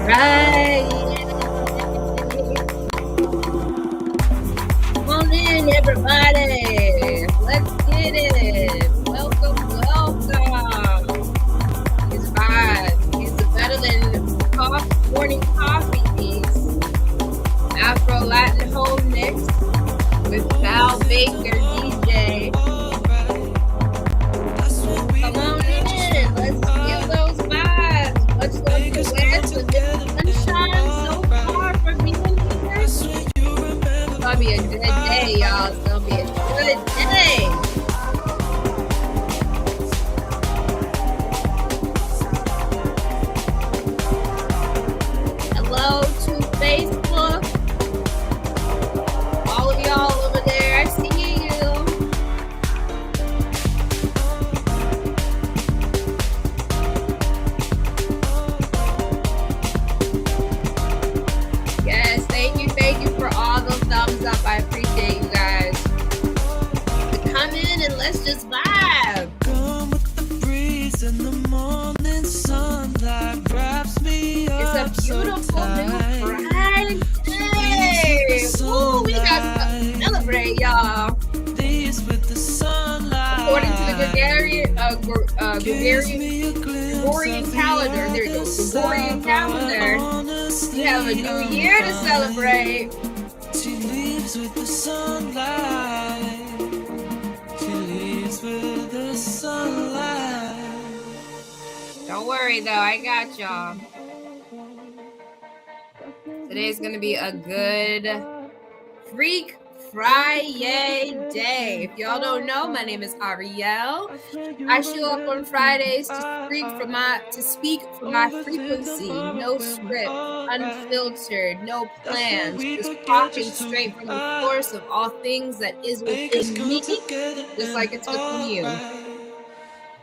Right. Come on in, everybody. Let's get it. Welcome. His vibe. He's better than morning coffee piece. Afro Latin home mix with Val Baker DJ. Come on in. Let's feel those vibes. Let's go to the west with the sunshine so far for being here. It's gonna be a good day, y'all. It's gonna be a good day. Hello to Facebook. All of y'all over there, I see you. Yes, thank you for all the thumbs up. I appreciate you guys. Come in and let's just vibe. Come with the breeze in the morning sunlight wraps me up. It's a beautiful new Friday. Woo, we got stuff to celebrate, y'all. These with the sunlight. According to the Gregorian calendar, there you go, Gregorian calendar, we have a new year to celebrate. She leaves with the sunlight. She leaves with the sunlight. Don't worry though, I got y'all. Today's gonna be a good FreQ Friday day. If y'all don't know, my name is Ariel. I show up on Fridays to speak from my frequency. No script, unfiltered, no plans, just talking straight from the source of all things that is within me, just like it's within you.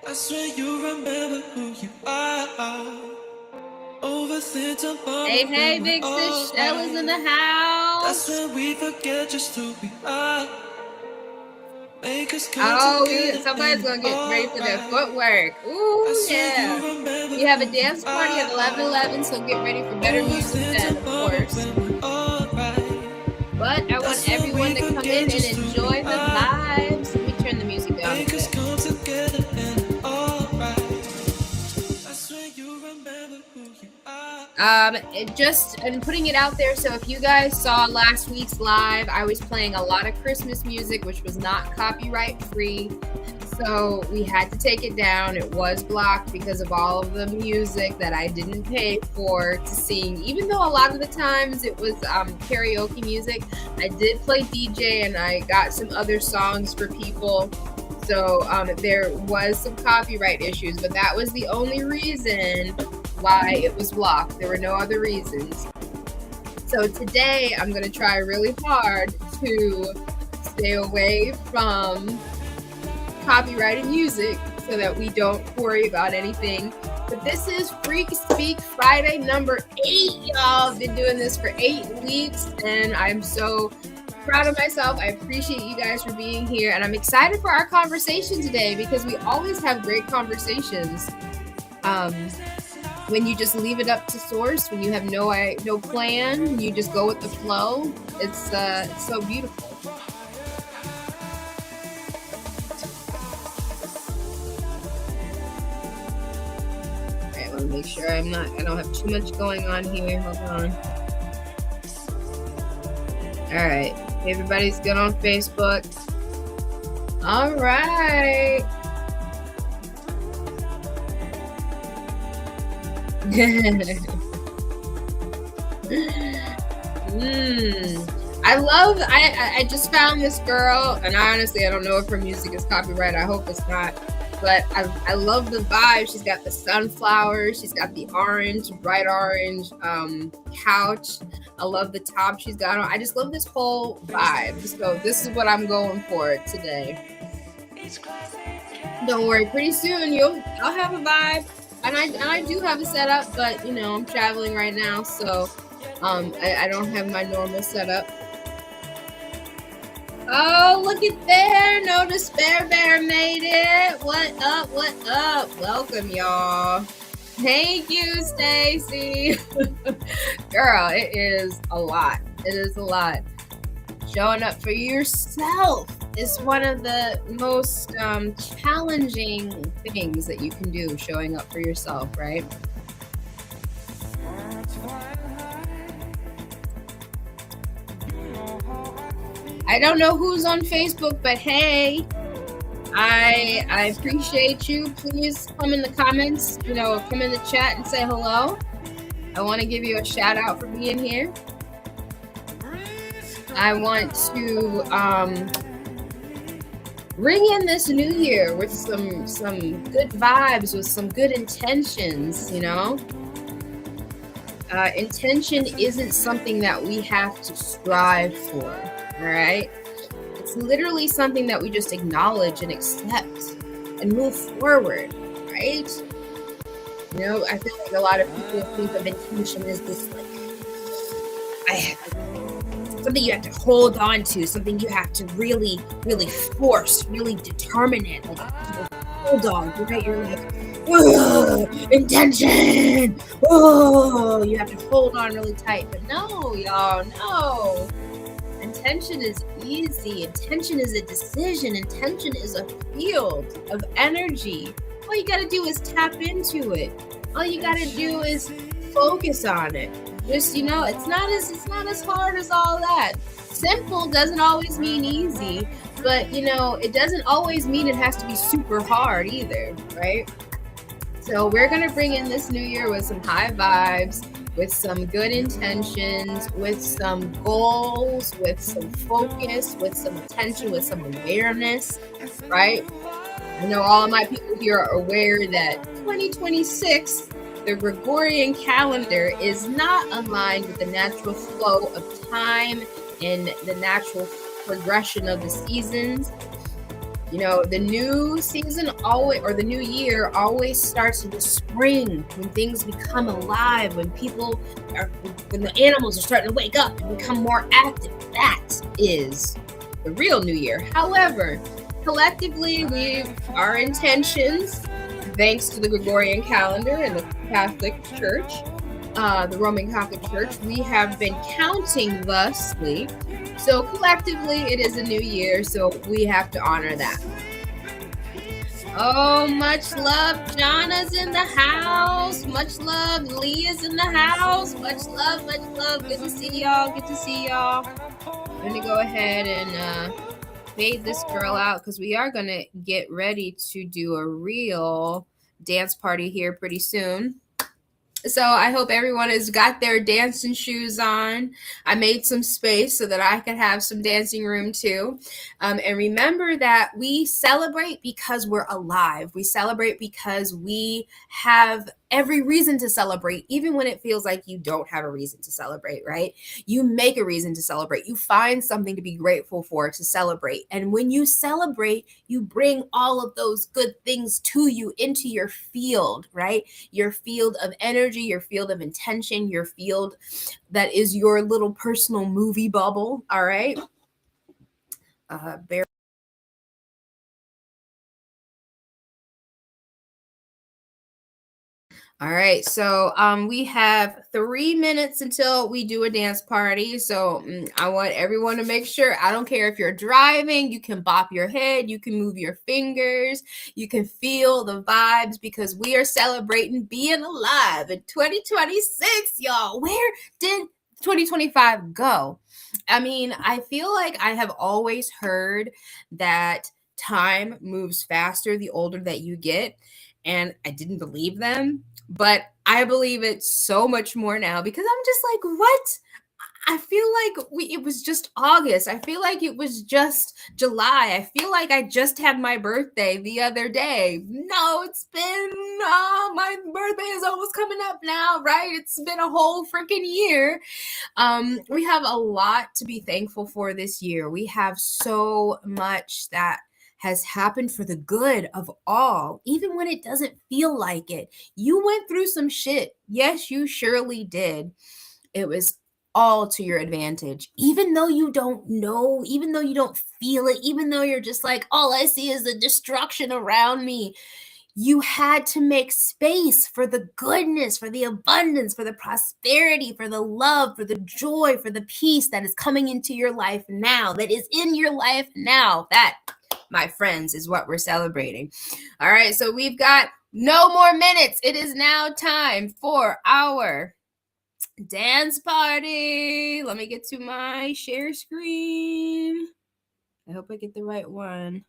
I swear you remember who you are. Hey, Big Sis Shella's in the house. That's when we forget just who we are. Somebody's gonna get ready for their footwork. Ooh, yeah. We have a dance party at 11:11, so get ready for better music then, of course. But I want everyone to come in and enjoy the vibes. Let me turn the music down a bit. And putting it out there, so if you guys saw last week's live, I was playing a lot of Christmas music, which was not copyright free, so we had to take it down. It was blocked because of all of the music that I didn't pay for to sing, even though a lot of the times it was karaoke music. I did play DJ and I got some other songs for people, so there was some copyright issues, but that was the only reason why it was blocked. There were no other reasons. So today I'm going to try really hard to stay away from copyrighted music so that we don't worry about anything. But this is FreQ Speak Friday number 8, y'all. I've been doing this for 8 weeks and I'm so proud of myself. I appreciate you guys for being here, and I'm excited for our conversation today because we always have great conversations. When you just leave it up to source, when you have no plan, you just go with the flow. It's so beautiful. All right, let me make sure I don't have too much going on here. Hold on. All right, everybody's good on Facebook. All right. I just found this girl, and honestly I don't know if her music is copyright. I hope it's not, but I love the vibe. She's got the sunflowers, she's got the bright orange couch. I love the top she's got on. I just love this whole vibe. So this is what I'm going for today. Don't worry, pretty soon I'll have a vibe. And I do have a setup, but I'm traveling right now, so I don't have my normal setup. Oh, look at there. No Despair Bear made it. What up? Welcome, y'all. Thank you, Stacy. Girl, it is a lot. It is a lot. Showing up for yourself is one of the most challenging things that you can do, showing up for yourself, right? I don't know who's on Facebook, but hey, I appreciate you. Please come in the comments, come in the chat and say hello. I want to give you a shout out for being here. I want to ring in this new year with some good vibes, with some good intentions, intention isn't something that we have to strive for, all right? It's literally something that we just acknowledge and accept and move forward, right? I feel like a lot of people think of intention as this, something you have to hold on to, something you have to really, really force, really determine it, like bulldog, right? You're like, intention, you have to hold on really tight. But no, y'all, no. Intention is easy. Intention is a decision. Intention is a field of energy. All you gotta do is tap into it. All you gotta do is focus on it. Just, it's not as hard as all that. Simple doesn't always mean easy, but it doesn't always mean it has to be super hard either, right? So we're gonna bring in this new year with some high vibes, with some good intentions, with some goals, with some focus, with some attention, with some awareness, right? I know all of my people here are aware that 2026, the Gregorian calendar, is not aligned with the natural flow of time and the natural progression of the seasons. The new season or the new year always starts in the spring, when things become alive, when the animals are starting to wake up and become more active. That is the real new year. However, collectively, our intentions, thanks to the Gregorian calendar and the Catholic Church, the Roman Catholic Church, we have been counting thusly. So collectively, it is a new year, so we have to honor that. Oh, much love. Jana's in the house. Much love. Leah's in the house. Much love, much love. Good to see y'all. Good to see y'all. I'm going to go ahead and fade this girl out because we are going to get ready to do a real dance party here pretty soon. So I hope everyone has got their dancing shoes on. I made some space so that I could have some dancing room too. And remember that we celebrate because we're alive. We celebrate because we have every reason to celebrate, even when it feels like you don't have a reason to celebrate, right? You make a reason to celebrate. You find something to be grateful for, to celebrate. And when you celebrate, you bring all of those good things to you into your field, right? Your field of energy, your field of intention, your field that is your little personal movie bubble, all right? All right, so we have 3 minutes until we do a dance party. So I want everyone to make sure, I don't care if you're driving, you can bop your head, you can move your fingers, you can feel the vibes, because we are celebrating being alive in 2026, y'all. Where did 2025 go? I mean, I feel like I have always heard that time moves faster the older that you get, and I didn't believe them. But I believe it so much more now, because I'm just like, what? I feel like it was just August. I feel like it was just July. I feel like I just had my birthday the other day. No, it's been, my birthday is almost coming up now, right? It's been a whole freaking year. We have a lot to be thankful for this year. We have so much that has happened for the good of all, even when it doesn't feel like it. You went through some shit. Yes, you surely did. It was all to your advantage, even though you don't know, even though you don't feel it, even though you're just like, all I see is the destruction around me. You had to make space for the goodness, for the abundance, for the prosperity, for the love, for the joy, for the peace that is coming into your life now, that is in your life now. That, my friends, is what we're celebrating. All right, so we've got no more minutes. It is now time for our dance party. Let me get to my share screen. I hope I get the right one.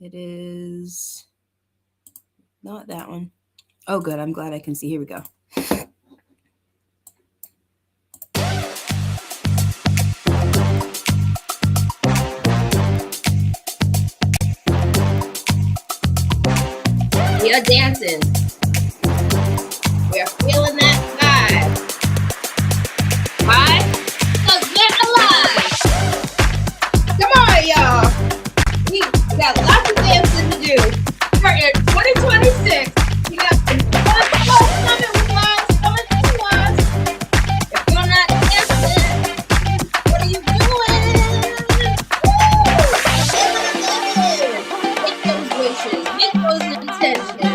It is not that one. Oh, good. I'm glad I can see. Here we go. We are dancing. We are feeling that vibe. Why? Because we're alive. Come on, y'all. We got lots of dancing to do. We're in 2026. We got some fun stuff coming with us, coming to us. If you're not dancing, what are you doing? Woo! Make those wishes. Make those intentions.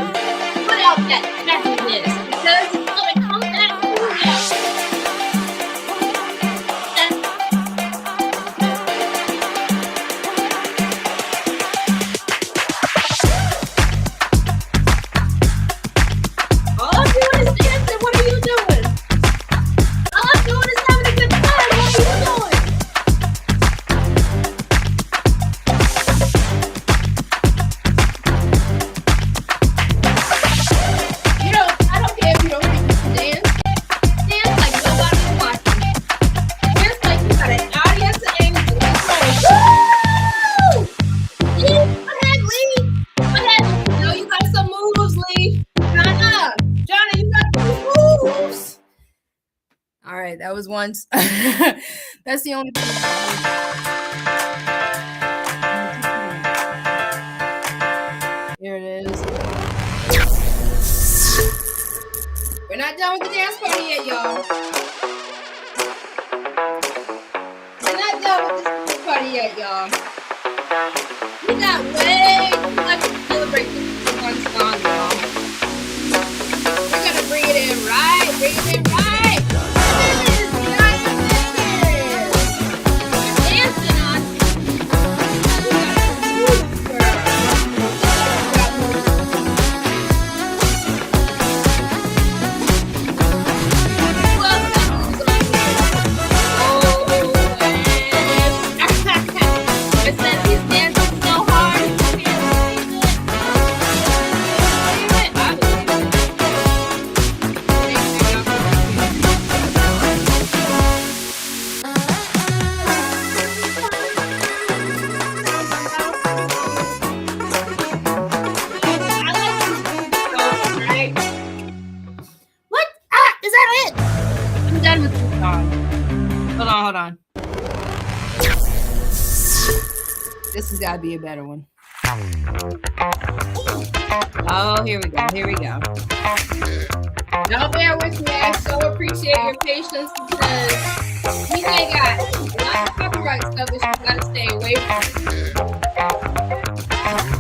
Put out that happiness because it's going to come back to you. All I'm doing is dancing. What are you doing? All I'm doing is having a good time. What are you doing? I don't care if you don't think you can dance. Dance like nobody's watching. Dance like you got an audience of angels that's going, woo! Lee, go ahead, Lee. Go ahead. You got some moves, Lee. Jonna, you got some moves. All right, that was once. That's the only thing. Here it is. We're not done with the dance party yet, y'all. We're not done with this dance party yet, y'all. We got way too much to celebrate this one song, y'all. We're gonna bring it in right. Bring it in right. Dancing on. It says he's dancing so hard. You can't believe it. I believe it. What? Is that it? I'm done with this song. Hold on. This has got to be a better one. Oh, here we go. Y'all bear with me. I so appreciate your patience because we ain't got a lot of copyright stuff that you gotta stay away from.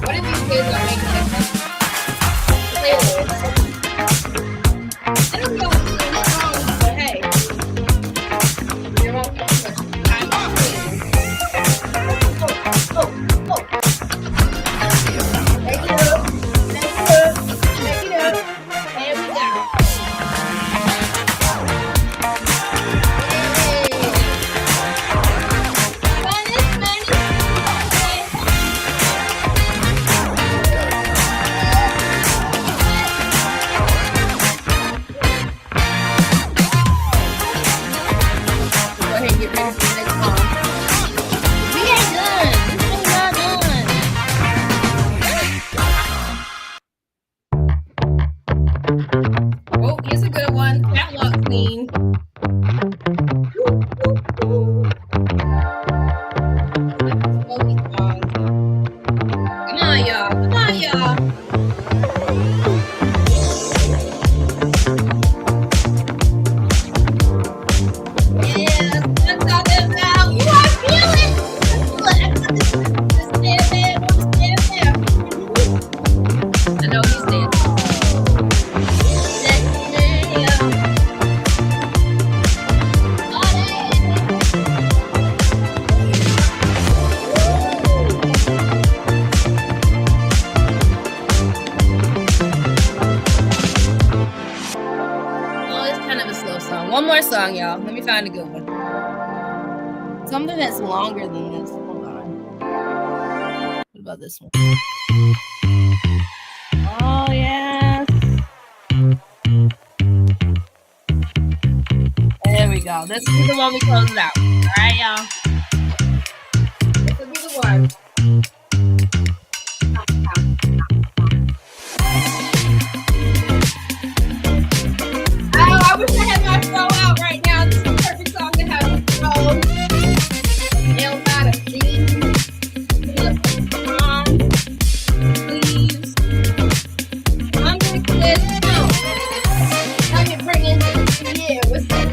One of these days I'll make like a playlist. I don't know what's wrong, but hey, there won't be too much time off. Make it up. And we go. Hey. it's kind of a slow song. One more song, y'all. Let me find a good one. Something that's longer than this. Hold on. What about this one? Oh, yes. There we go. This is the one we close it out. All right, y'all. This will be the one. Oh, I wish I had my throw out right now. This is the perfect song to have a throw. Nails out of jeans. Please. I'm gonna get this out. Let me bring in this year. What's that?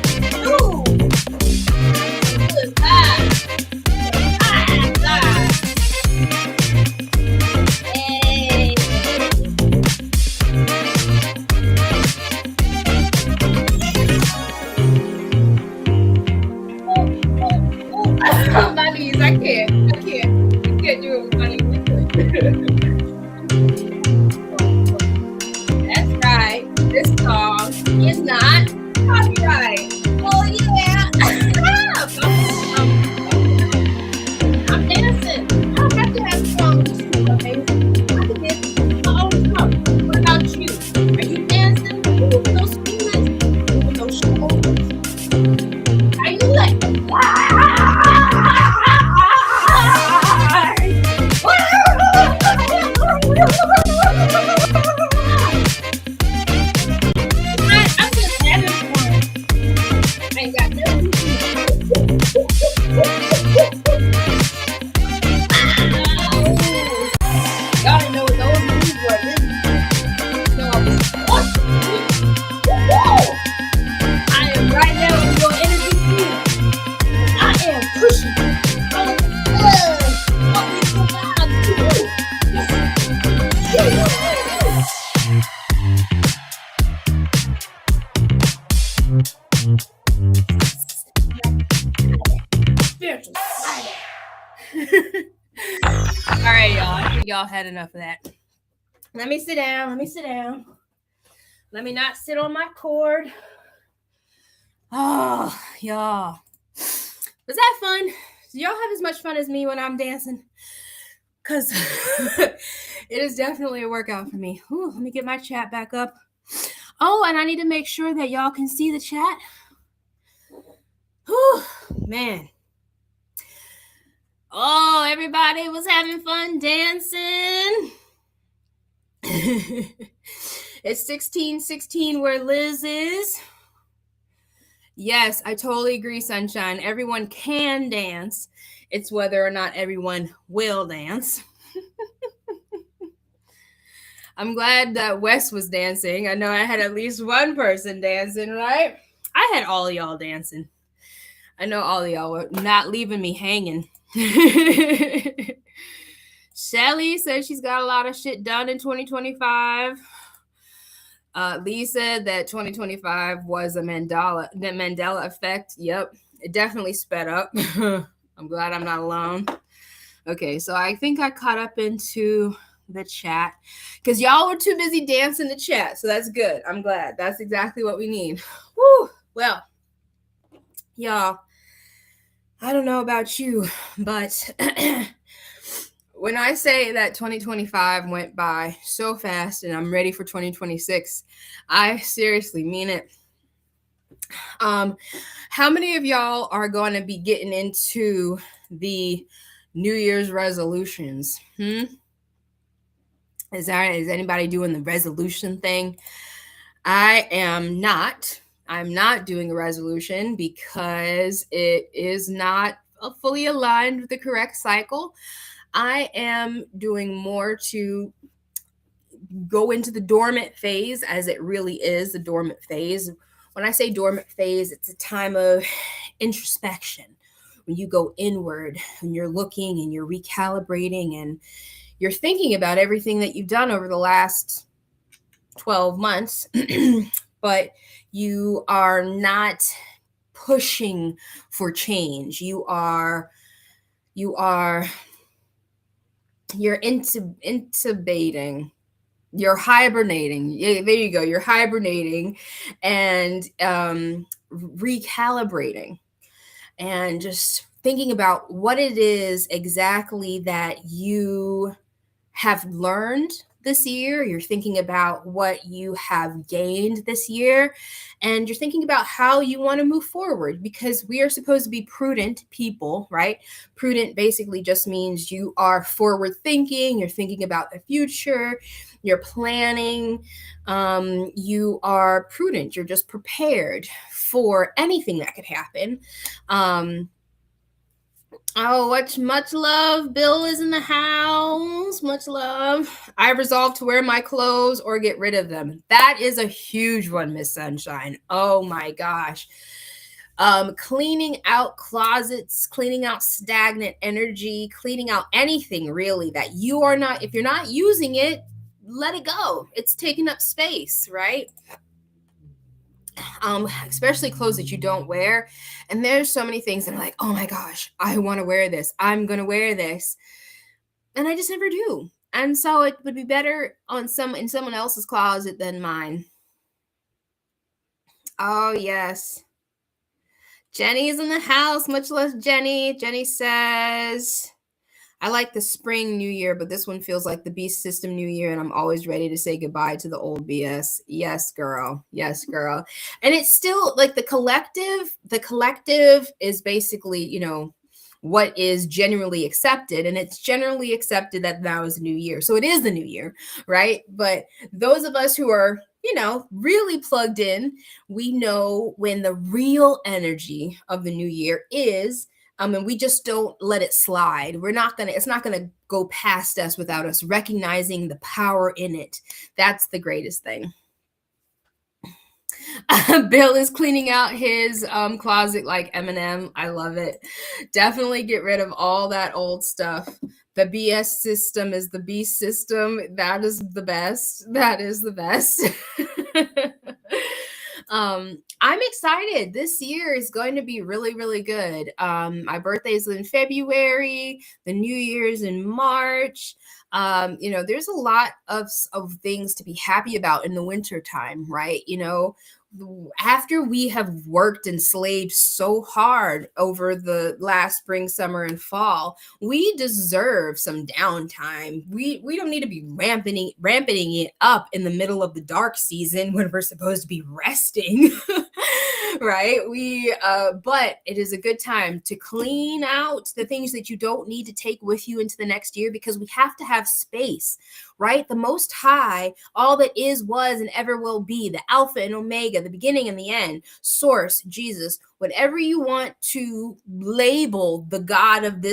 Ooh. Good vibe. Hey. My knees, I can't do it with my knees. That's right. This song is not copyright. Oh yeah. I'm dancing. I don't have to have songs to okay? I can dance my own stuff. What about you? Are you dancing? Moving those fingers? Moving those shoulders? Are you like I'm just having fun. I ain't got nothing to do. Y'all didn't know what those moves were, did you? So I am right now in your energy field. I am pushing. All right, y'all. I think y'all had enough of that. Let me sit down. Let me not sit on my cord. Oh, y'all. Was that fun? Do y'all have as much fun as me when I'm dancing? Because it is definitely a workout for me. Ooh, let me get my chat back up. Oh, and I need to make sure that y'all can see the chat. Whew, man. Oh, everybody was having fun dancing. It's 16:16 where Liz is. Yes, I totally agree, Sunshine. Everyone can dance. It's whether or not everyone will dance. I'm glad that Wes was dancing. I know I had at least one person dancing, right? I had all of y'all dancing. I know all of y'all were not leaving me hanging. Shelly says she's got a lot of shit done in 2025. Lee said that 2025 was the Mandela effect. Yep, it definitely sped up. I'm glad I'm not alone. Okay, so I think I caught up into the chat because y'all were too busy dancing the chat. So that's good. I'm glad. That's exactly what we need. Woo! Well, y'all, I don't know about you, but when I say that 2025 went by so fast and I'm ready for 2026, I seriously mean it. How many of y'all are going to be getting into the New Year's resolutions? Is anybody doing the resolution thing? I am not. I'm not doing a resolution because it is not fully aligned with the correct cycle. I am doing more to go into the dormant phase, as it really is the dormant phase. When I say dormant phase, it's a time of introspection. When you go inward, when you're looking and you're recalibrating and you're thinking about everything that you've done over the last 12 months, but you are not pushing for change. You're intubating. You're hibernating. Yeah, there you go. You're hibernating and recalibrating and just thinking about what it is exactly that you have learned this year. You're thinking about what you have gained this year, and you're thinking about how you want to move forward, because we are supposed to be prudent people, right? Prudent basically just means you are forward thinking, you're thinking about the future, you're planning, you are prudent, you're just prepared for anything that could happen. Oh, much love. Bill is in the house. Much love. I resolve to wear my clothes or get rid of them. That is a huge one, Miss Sunshine. Oh my gosh. Cleaning out closets, cleaning out stagnant energy, cleaning out anything really that you are not, if you're not using it, let it go. It's taking up space, right? Especially clothes that you don't wear. And there's so many things that I'm like, oh my gosh, I want to wear this. I'm going to wear this. And I just never do. And so it would be better in someone else's closet than mine. Oh, yes. Jenny is in the house. Much less Jenny. Jenny says, I like the spring New Year, but this one feels like the beast system New Year, and I'm always ready to say goodbye to the old BS. Yes, girl. Yes, girl. And it's still like the collective is basically, what is generally accepted, and it's generally accepted that now is a new year. So it is the new year, right? But those of us who are, really plugged in, we know when the real energy of the new year is. And we just don't let it slide. It's not gonna go past us without us recognizing the power in it. That's the greatest thing. Bill is cleaning out his closet like Eminem. I love it. Definitely get rid of all that old stuff. The BS system is the B system. That is the best. That is the best. I'm excited. This year is going to be really, really good. My birthday is in February. The New Year's in March. There's a lot of things to be happy about in the winter time, right? After we have worked and slaved so hard over the last spring, summer, and fall, we deserve some downtime. We don't need to be ramping it up in the middle of the dark season when we're supposed to be resting. Right? But it is a good time to clean out the things that you don't need to take with you into the next year, because we have to have space, right? The Most High, all that is, was, and ever will be, the Alpha and Omega, the beginning and the end, Source, Jesus, whatever you want to label the God of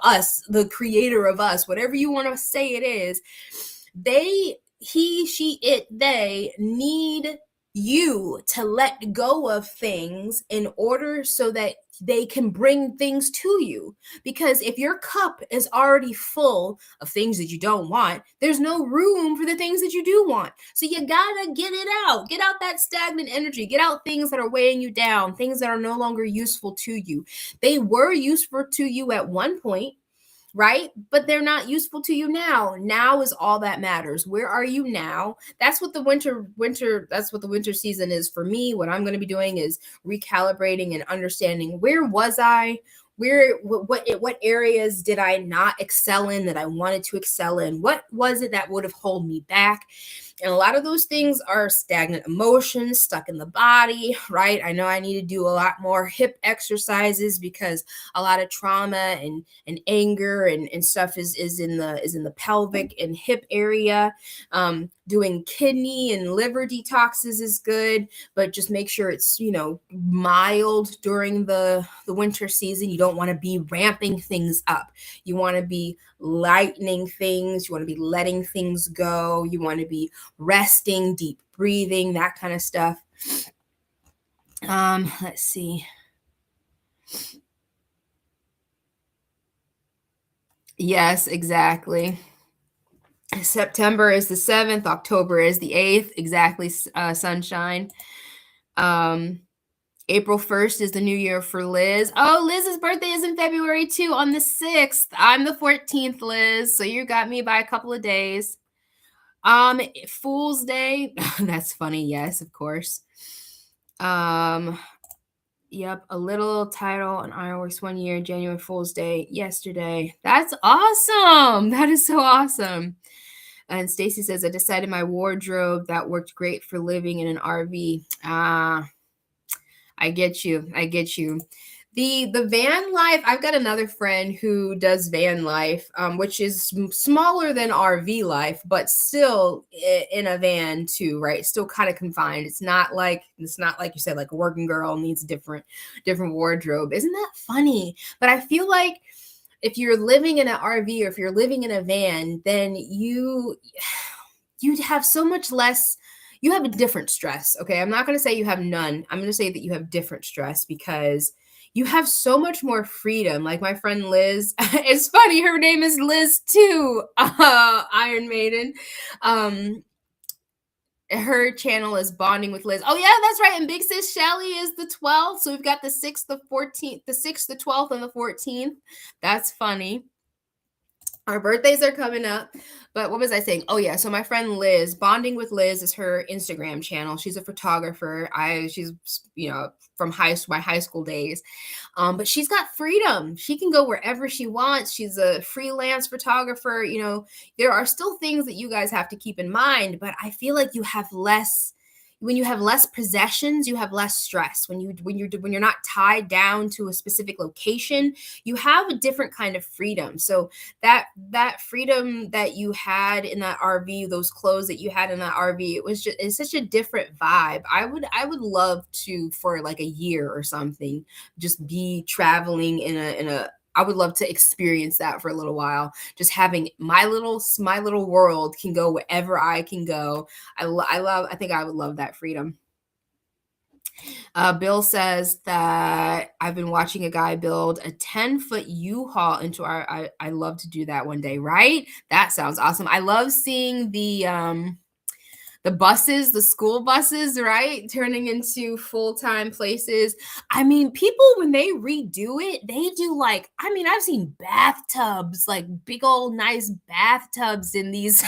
us, the creator of us, whatever you want to say it is, they need you to let go of things in order so that they can bring things to you. Because if your cup is already full of things that you don't want, there's no room for the things that you do want. So you gotta get it out. Get out that stagnant energy. Get out things that are weighing you down, things that are no longer useful to you. They were useful to you at one point, right? But they're not useful to you now. Now is all that matters. Where are you now? That's what the winter season is for me. What I'm going to be doing is recalibrating and understanding, where was I? What areas did I not excel in that I wanted to excel in? What was it that would have held me back? And a lot of those things are stagnant emotions stuck in the body, right? I know I need to do a lot more hip exercises because a lot of trauma and anger and stuff is in the pelvic and hip area. Doing kidney and liver detoxes is good, but just make sure it's, mild during the winter season. You don't want to be ramping things up. You want to be lightening things. You want to be letting things go. You want to be resting, deep breathing, that kind of stuff. Let's see. Yes, exactly. September is the 7th, October is the 8th, exactly, sunshine. April 1st is the new year for Liz. Oh, Liz's birthday is in February too, on the 6th. I'm the 14th, Liz, so you got me by a couple of days. Fool's Day. That's funny. Yes, of course. Yep, a little title on Ironworks 1 year, January Fool's Day, yesterday. That's awesome. That is so awesome. And Stacy says, I decided my wardrobe that worked great for living in an RV. I get you. I get you. The van life, I've got another friend who does van life, which is smaller than RV life, but still in a van too, right? Still kind of confined. It's not like you said, like a working girl needs a different wardrobe. Isn't that funny? But I feel like if you're living in an RV or if you're living in a van, then you'd have so much less. You have a different stress. Okay. I'm not going to say you have none. I'm going to say that you have different stress because you have so much more freedom. Like my friend Liz, it's funny. Her name is Liz too. Iron Maiden. Her channel is Bonding with Liz. Oh yeah, that's right. And Big Sis Shelly is the 12th. So we've got the 6th, the 14th, the 6th, the 12th, and the 14th. That's funny. Our birthdays are coming up. But what was I saying? Oh yeah, so my friend Liz, Bonding with Liz is her Instagram channel. She's a photographer. She's from my high school days. But she's got freedom. She can go wherever she wants. She's a freelance photographer. There are still things that you guys have to keep in mind, but I feel like you have less. When you have less possessions, you have less stress. When you're not tied down to a specific location, you have a different kind of freedom. So that freedom that you had in that RV, those clothes that you had in that RV, it's such a different vibe. I would love to, for like a year or something, just be traveling in a I would love to experience that for a little while. Just having my little world can go wherever I can go. I think I would love that freedom. Bill says that I've been watching a guy build a 10-foot U-Haul into I love to do that one day, right? That sounds awesome. I love seeing the buses, the school buses, right? Turning into full-time places. I mean, people, when they redo it, they do I've seen bathtubs, like big old nice bathtubs in these,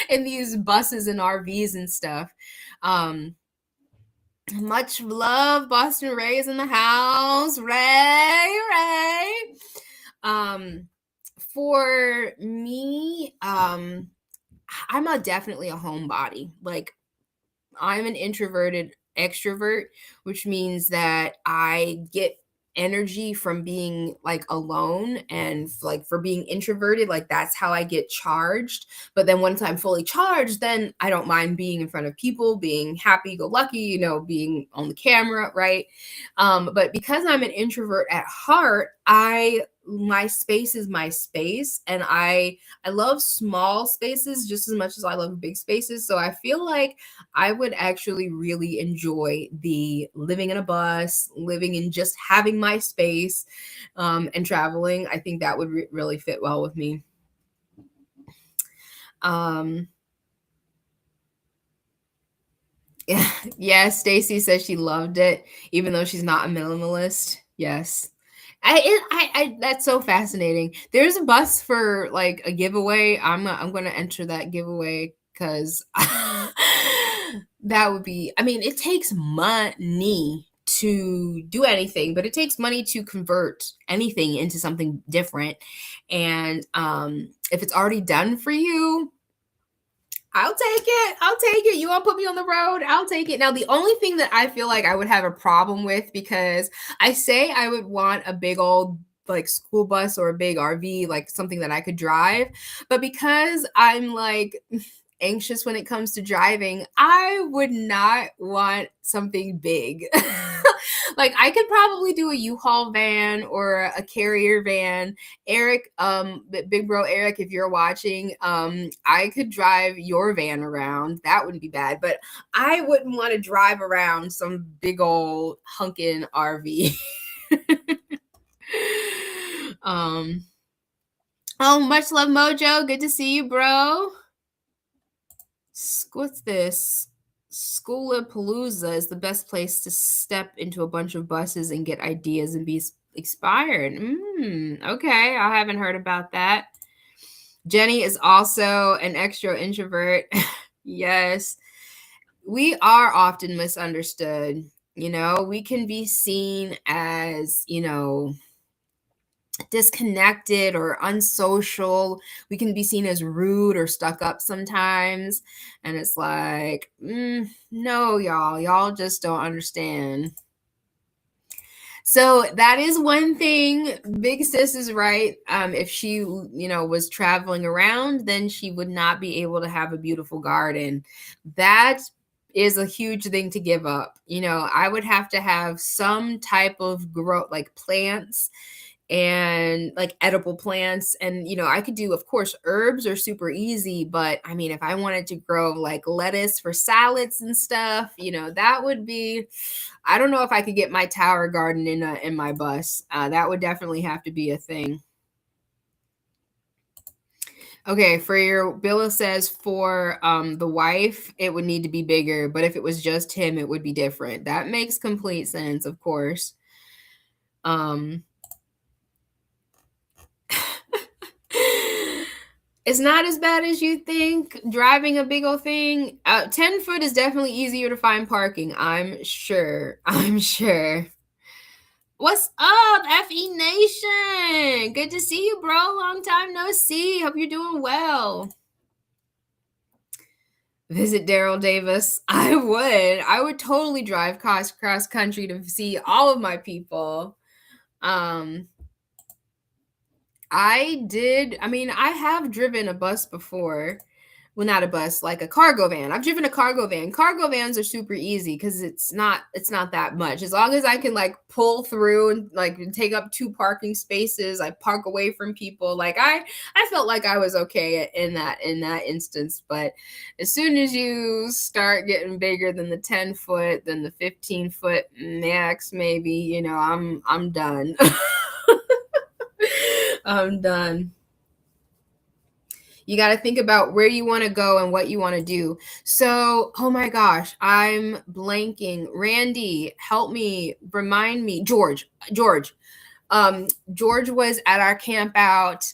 in these buses and RVs and stuff. Much love, Boston Ray is in the house. Ray. For me, I'm definitely a homebody. Like, I'm an introverted extrovert, which means that I get energy from being like alone, and like for being introverted, like that's how I get charged. But then once I'm fully charged, then I don't mind being in front of people, being happy go lucky, being on the camera, right? But because I'm an introvert at heart, my space is my space, and I love small spaces just as much as I love big spaces. So I feel like I would actually really enjoy the living in a bus, living in just having my space, and traveling. I think that would really fit well with me. Yeah, Stacy says she loved it, even though she's not a minimalist. Yes. That's so fascinating. There's a bus for like a giveaway. I'm going to enter that giveaway because that would be, it takes money to do anything, but it takes money to convert anything into something different. And if it's already done for you, I'll take it. You want to put me on the road? I'll take it. Now, the only thing that I feel like I would have a problem with, because I say I would want a big old like school bus or a big RV, like something that I could drive. But because I'm like anxious when it comes to driving, I would not want something big. Like I could probably do a U-Haul van or a carrier van. Eric, big bro Eric, if you're watching, I could drive your van around. That wouldn't be bad, but I wouldn't want to drive around some big old hunkin' RV. Oh, much love, Mojo. Good to see you, bro. What's this? Schoolapalooza is the best place to step into a bunch of buses and get ideas and be inspired. Okay, I haven't heard about that. Jenny is also an extro introvert. Yes. We are often misunderstood. We can be seen as, disconnected or unsocial. We can be seen as rude or stuck up sometimes. And it's like, no, y'all just don't understand. So that is one thing. Big sis is right. If she, was traveling around, then she would not be able to have a beautiful garden. That is a huge thing to give up. I would have to have some type of growth, like plants and like edible plants. And I could do, of course, herbs are super easy, but I mean, if I wanted to grow like lettuce for salads and stuff, that would be, I don't know if I could get my tower garden in my bus. That would definitely have to be a thing. Okay, for your Billa says for the wife, it would need to be bigger, but if it was just him, it would be different. That makes complete sense, of course. It's not as bad as you think. Driving a big old thing, 10 foot is definitely easier to find parking. I'm sure. What's up, FE Nation? Good to see you, bro. Long time no see. Hope you're doing well. Visit Daryl Davis. I would totally drive cross country to see all of my people. I have driven a bus before. Well, not a bus, like a cargo van. I've driven a cargo van. Cargo vans are super easy because it's not that much. As long as I can like pull through and like take up 2 parking spaces, I park away from people. Like I felt like I was okay in that instance. But as soon as you start getting bigger than the 10 foot, then the 15 foot max, maybe, I'm done. I'm done. You got to think about where you want to go and what you want to do. So, oh my gosh, I'm blanking. Randy, help me, remind me. George. George was at our camp out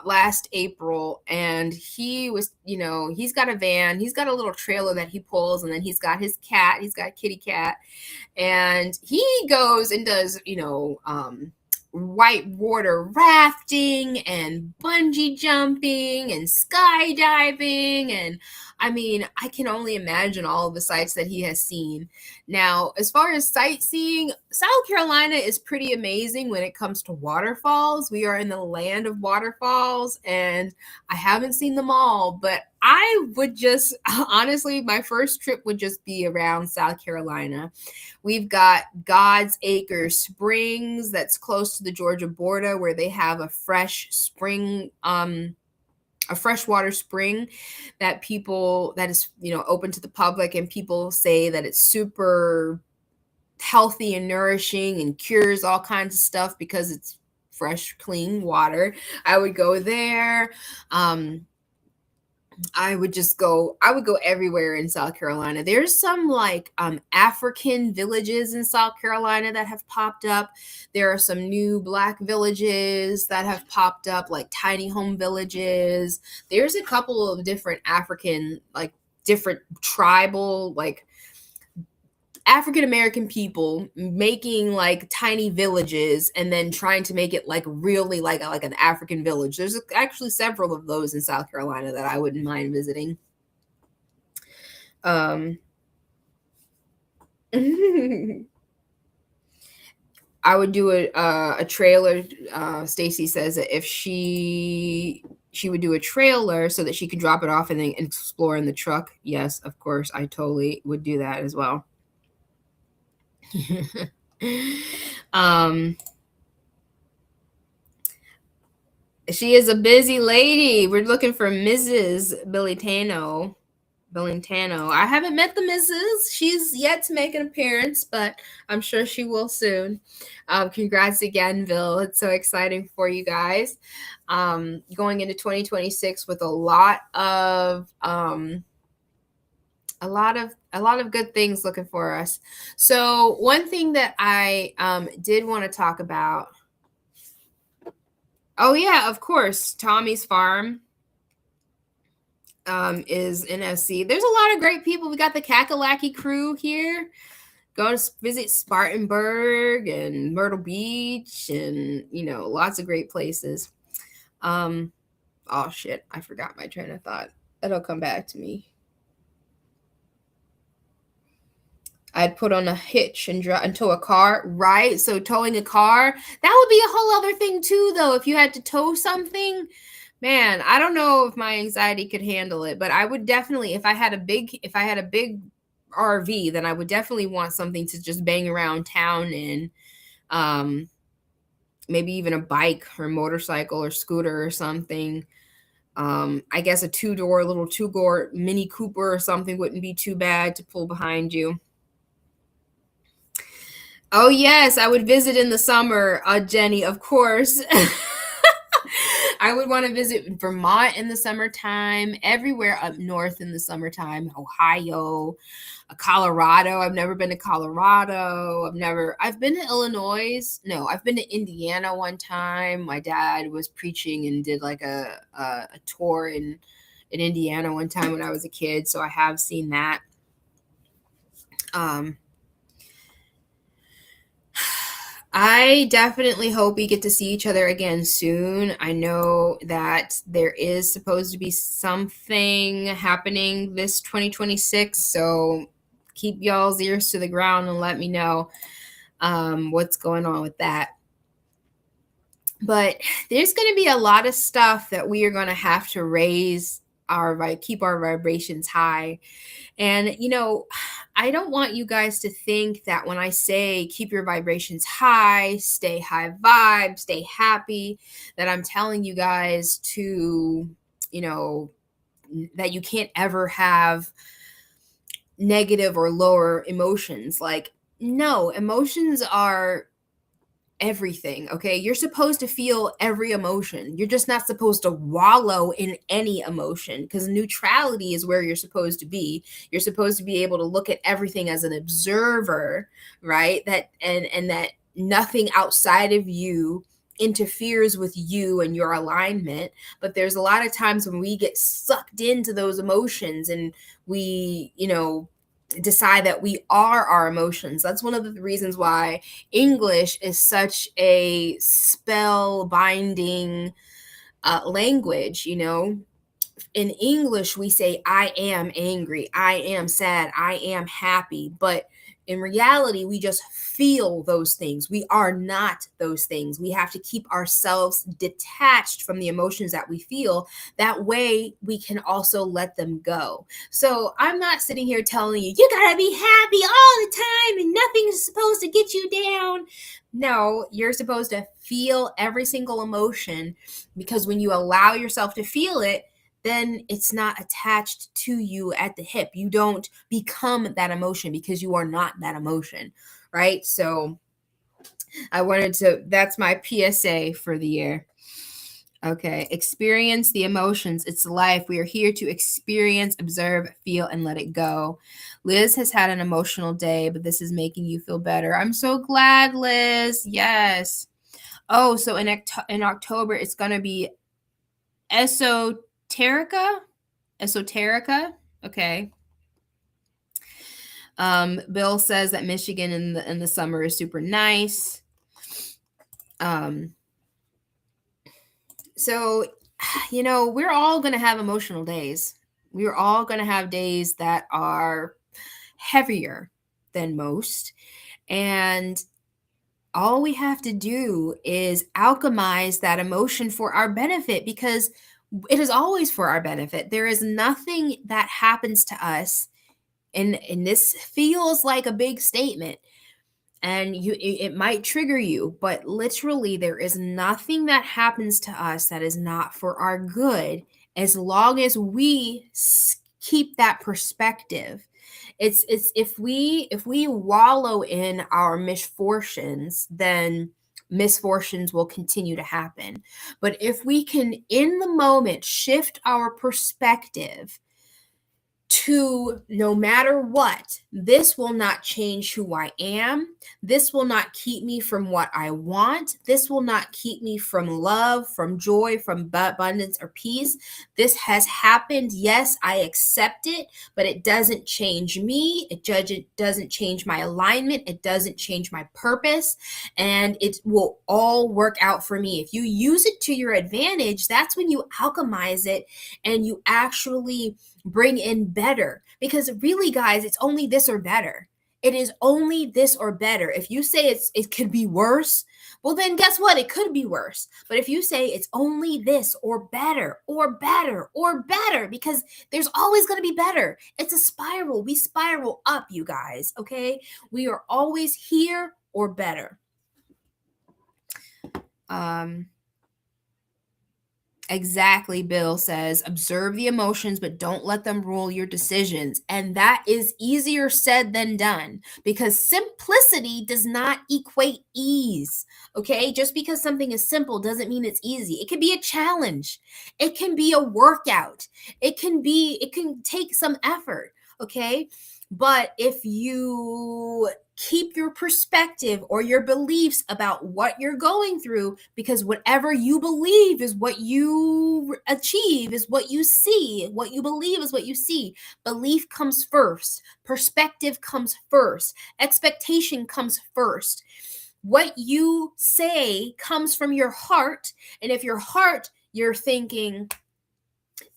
last April, and he was, he's got a van. He's got a little trailer that he pulls, and then he's got his cat. He's got a kitty cat, and he goes and does, white water rafting and bungee jumping and skydiving. And I mean, I can only imagine all of the sights that he has seen. Now, as far as sightseeing, South Carolina is pretty amazing when it comes to waterfalls. We are in the land of waterfalls, and I haven't seen them all, but I would just, honestly, my first trip would just be around South Carolina. We've got God's Acre Springs that's close to the Georgia border, where they have a fresh spring, a freshwater spring that is, open to the public, and people say that it's super healthy and nourishing and cures all kinds of stuff because it's fresh, clean water. I would go there. I would go everywhere in South Carolina. There's some like African villages in South Carolina that have popped up. There are some new Black villages that have popped up, like tiny home villages. There's a couple of different African, like different tribal, like African American people making like tiny villages and then trying to make it like really like an African village. There's actually several of those in South Carolina that I wouldn't mind visiting. I would do a trailer. Stacy says that if she would do a trailer so that she could drop it off and then explore in the truck. Yes, of course, I totally would do that as well. She is a busy lady. We're looking for Mrs. Billitano. I haven't met the Mrs. She's yet to make an appearance, but I'm sure she will soon. Congrats again, Bill. It's so exciting for you guys. Going into 2026 with a lot of good things looking for us. So one thing that I did want to talk about. Oh yeah, of course, Tommy's Farm. is in SC. There's a lot of great people. We got the Kakalaki crew here. Go to visit Spartanburg and Myrtle Beach and, lots of great places. Oh shit, I forgot my train of thought. It'll come back to me. I'd put on a hitch and tow a car, right? So towing a car, that would be a whole other thing too, though. If you had to tow something, man, I don't know if my anxiety could handle it, but I would definitely, if I had a big RV, then I would definitely want something to just bang around town in. Maybe even a bike or motorcycle or scooter or something. I guess a little two-door Mini Cooper or something wouldn't be too bad to pull behind you. Oh, yes, I would visit in the summer, Jenny, of course. I would want to visit Vermont in the summertime, everywhere up north in the summertime, Ohio, Colorado. I've never been to Colorado. I've been to Illinois. No, I've been to Indiana one time. My dad was preaching and did like a tour in Indiana one time when I was a kid. So I have seen that. I definitely hope we get to see each other again soon. I know that there is supposed to be something happening this 2026, so keep y'all's ears to the ground and let me know what's going on with that. But there's going to be a lot of stuff that we are going to have to keep our vibrations high. And, I don't want you guys to think that when I say keep your vibrations high, stay high vibe, stay happy, that I'm telling you guys to, that you can't ever have negative or lower emotions. Like, no, emotions are everything, okay? You're supposed to feel every emotion. You're just not supposed to wallow in any emotion, because neutrality is where you're supposed to be. You're supposed to be able to look at everything as an observer, right? That and that nothing outside of you interferes with you and your alignment. But there's a lot of times when we get sucked into those emotions and we, decide that we are our emotions. That's one of the reasons why English is such a spell binding language. In English, we say, I am angry, I am sad, I am happy. But in reality, we just feel those things. We are not those things. We have to keep ourselves detached from the emotions that we feel. That way we can also let them go. So I'm not sitting here telling you, you gotta be happy all the time and nothing is supposed to get you down. No, you're supposed to feel every single emotion, because when you allow yourself to feel it, then it's not attached to you at the hip. You don't become that emotion because you are not that emotion, right? So that's my PSA for the year. Okay, experience the emotions. It's life. We are here to experience, observe, feel, and let it go. Liz has had an emotional day, but this is making you feel better. I'm so glad, Liz. Yes. Oh, so in October, it's going to be Esoterica. Okay. Bill says that Michigan in the summer is super nice. So, we're all going to have emotional days. We're all going to have days that are heavier than most. And all we have to do is alchemize that emotion for our benefit, because it is always for our benefit. There is nothing that happens to us, and this feels like a big statement, and it might trigger you, but literally there is nothing that happens to us that is not for our good, as long as we keep that perspective. It's if we wallow in our misfortunes, then misfortunes will continue to happen. But if we can, in the moment, shift our perspective to no matter what, this will not change who I am. This will not keep me from what I want. This will not keep me from love, from joy, from abundance or peace. This has happened. Yes, I accept it, but it doesn't change me. It doesn't change my alignment. It doesn't change my purpose, and it will all work out for me. If you use it to your advantage, that's when you alchemize it and you actually bring in better. Because really, guys, it's only this or better. It is only this or better. If you say it could be worse, well, then guess what? It could be worse. But if you say it's only this or better or better or better, because there's always going to be better. It's a spiral. We spiral up, you guys, okay? We are always here or better. Exactly, Bill says, observe the emotions, but don't let them rule your decisions. And that is easier said than done, because simplicity does not equate ease. Okay, just because something is simple doesn't mean it's easy. It can be a challenge, it can be a workout, it can take some effort. Okay, but if you keep your perspective or your beliefs about what you're going through, because whatever you believe is what you achieve, is what you see. What you believe is what you see. Belief comes first. Perspective comes first. Expectation comes first. What you say comes from your heart. And if your heart, you're thinking,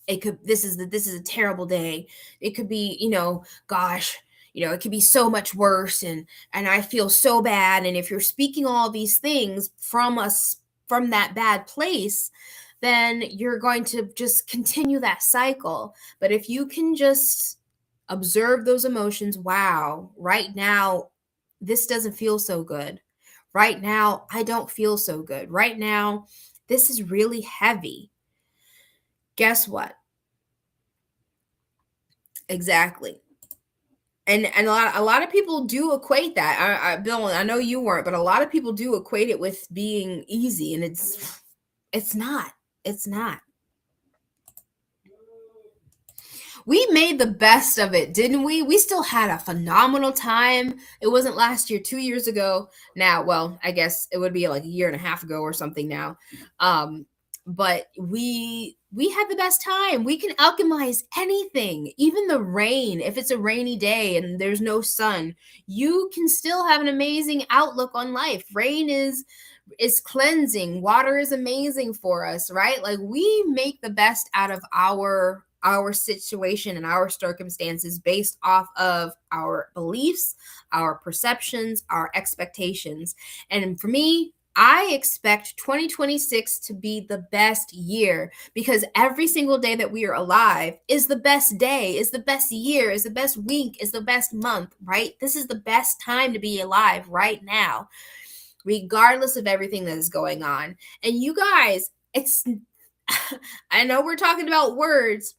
this is a terrible day. It could be, gosh, it could be so much worse, and I feel so bad. And if you're speaking all these things from that bad place, then you're going to just continue that cycle. But if you can just observe those emotions, wow, right now, this doesn't feel so good. Right now, I don't feel so good. Right now, this is really heavy. Guess what? Exactly. And a lot of people do equate that. Bill, I know you weren't, but a lot of people do equate it with being easy, and it's not. It's not. We made the best of it, didn't we? We still had a phenomenal time. It wasn't last year, 2 years ago. Now, well, I guess it would be like a year and a half ago or something now. But we had the best time. We can alchemize anything, even the rain. If it's a rainy day and there's no sun, you can still have an amazing outlook on life. Rain is cleansing. Water is amazing for us, right? Like, we make the best out of our situation and our circumstances based off of our beliefs, our perceptions, our expectations. And for me, I expect 2026 to be the best year, because every single day that we are alive is the best day, is the best year, is the best week, is the best month, right? This is the best time to be alive right now, regardless of everything that is going on. And you guys, I know we're talking about words,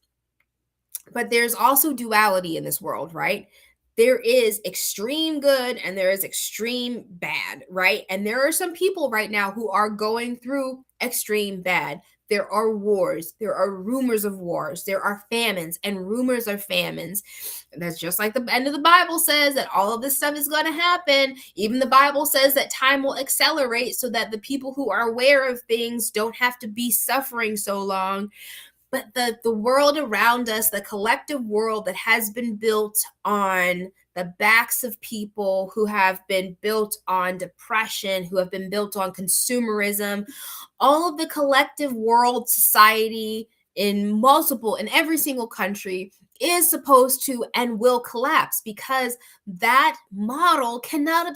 but there's also duality in this world, right? There is extreme good and there is extreme bad, right? And there are some people right now who are going through extreme bad. There are wars. There are rumors of wars. There are famines and rumors of famines. And that's just like the end of the Bible says, that all of this stuff is going to happen. Even the Bible says that time will accelerate so that the people who are aware of things don't have to be suffering so long. But the world around us, the collective world that has been built on the backs of people who have been built on depression, who have been built on consumerism, all of the collective world society in every single country is supposed to and will collapse, because that model cannot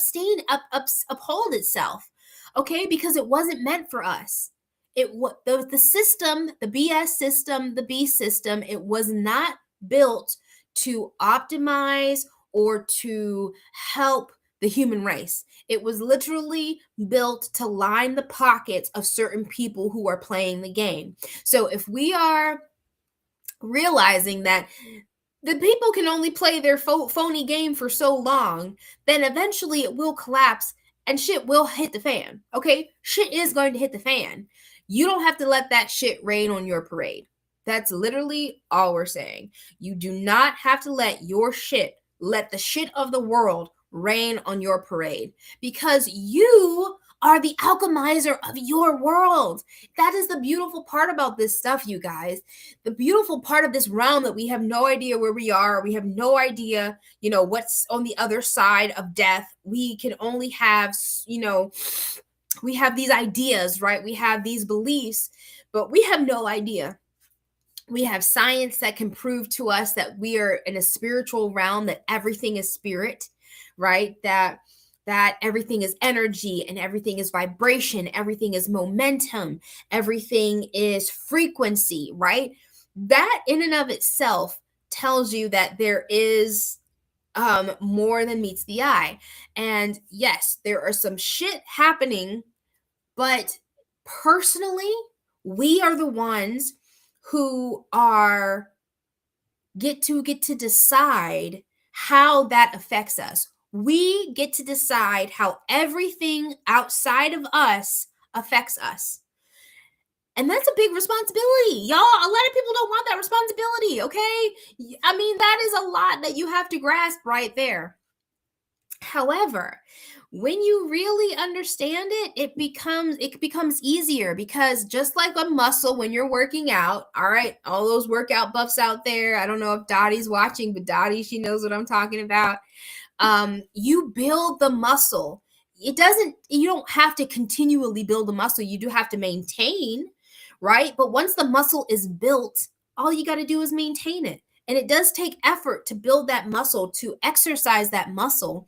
uphold itself, okay? Because it wasn't meant for us. The system, the BS system, the B system, it was not built to optimize or to help the human race. It was literally built to line the pockets of certain people who are playing the game. So if we are realizing that the people can only play their phony game for so long, then eventually it will collapse and shit will hit the fan. Okay? Shit is going to hit the fan. You don't have to let that shit rain on your parade. That's literally all we're saying. You do not have to let the shit of the world rain on your parade, because you are the alchemizer of your world. That is the beautiful part about this stuff, you guys. The beautiful part of this realm, that we have no idea where we are. We have no idea, what's on the other side of death. We can only have, we have these ideas, right? We have these beliefs, but we have no idea. We have science that can prove to us that we are in a spiritual realm, that everything is spirit, right? That everything is energy, and everything is vibration, everything is momentum, everything is frequency, right? That in and of itself tells you that there is more than meets the eye. And yes, there are some shit happening, but personally, we are the ones who are get to decide how that affects us. We get to decide how everything outside of us affects us. And that's a big responsibility. Y'all, a lot of people don't want that responsibility, okay? I mean, that is a lot that you have to grasp right there. However, when you really understand it, it becomes easier, because just like a muscle, when you're working out, all right, all those workout buffs out there, I don't know if Dottie's watching, but Dottie, she knows what I'm talking about. You build the muscle. You don't have to continually build the muscle. You do have to maintain, right? But once the muscle is built, all you got to do is maintain it. And it does take effort to build that muscle, to exercise that muscle,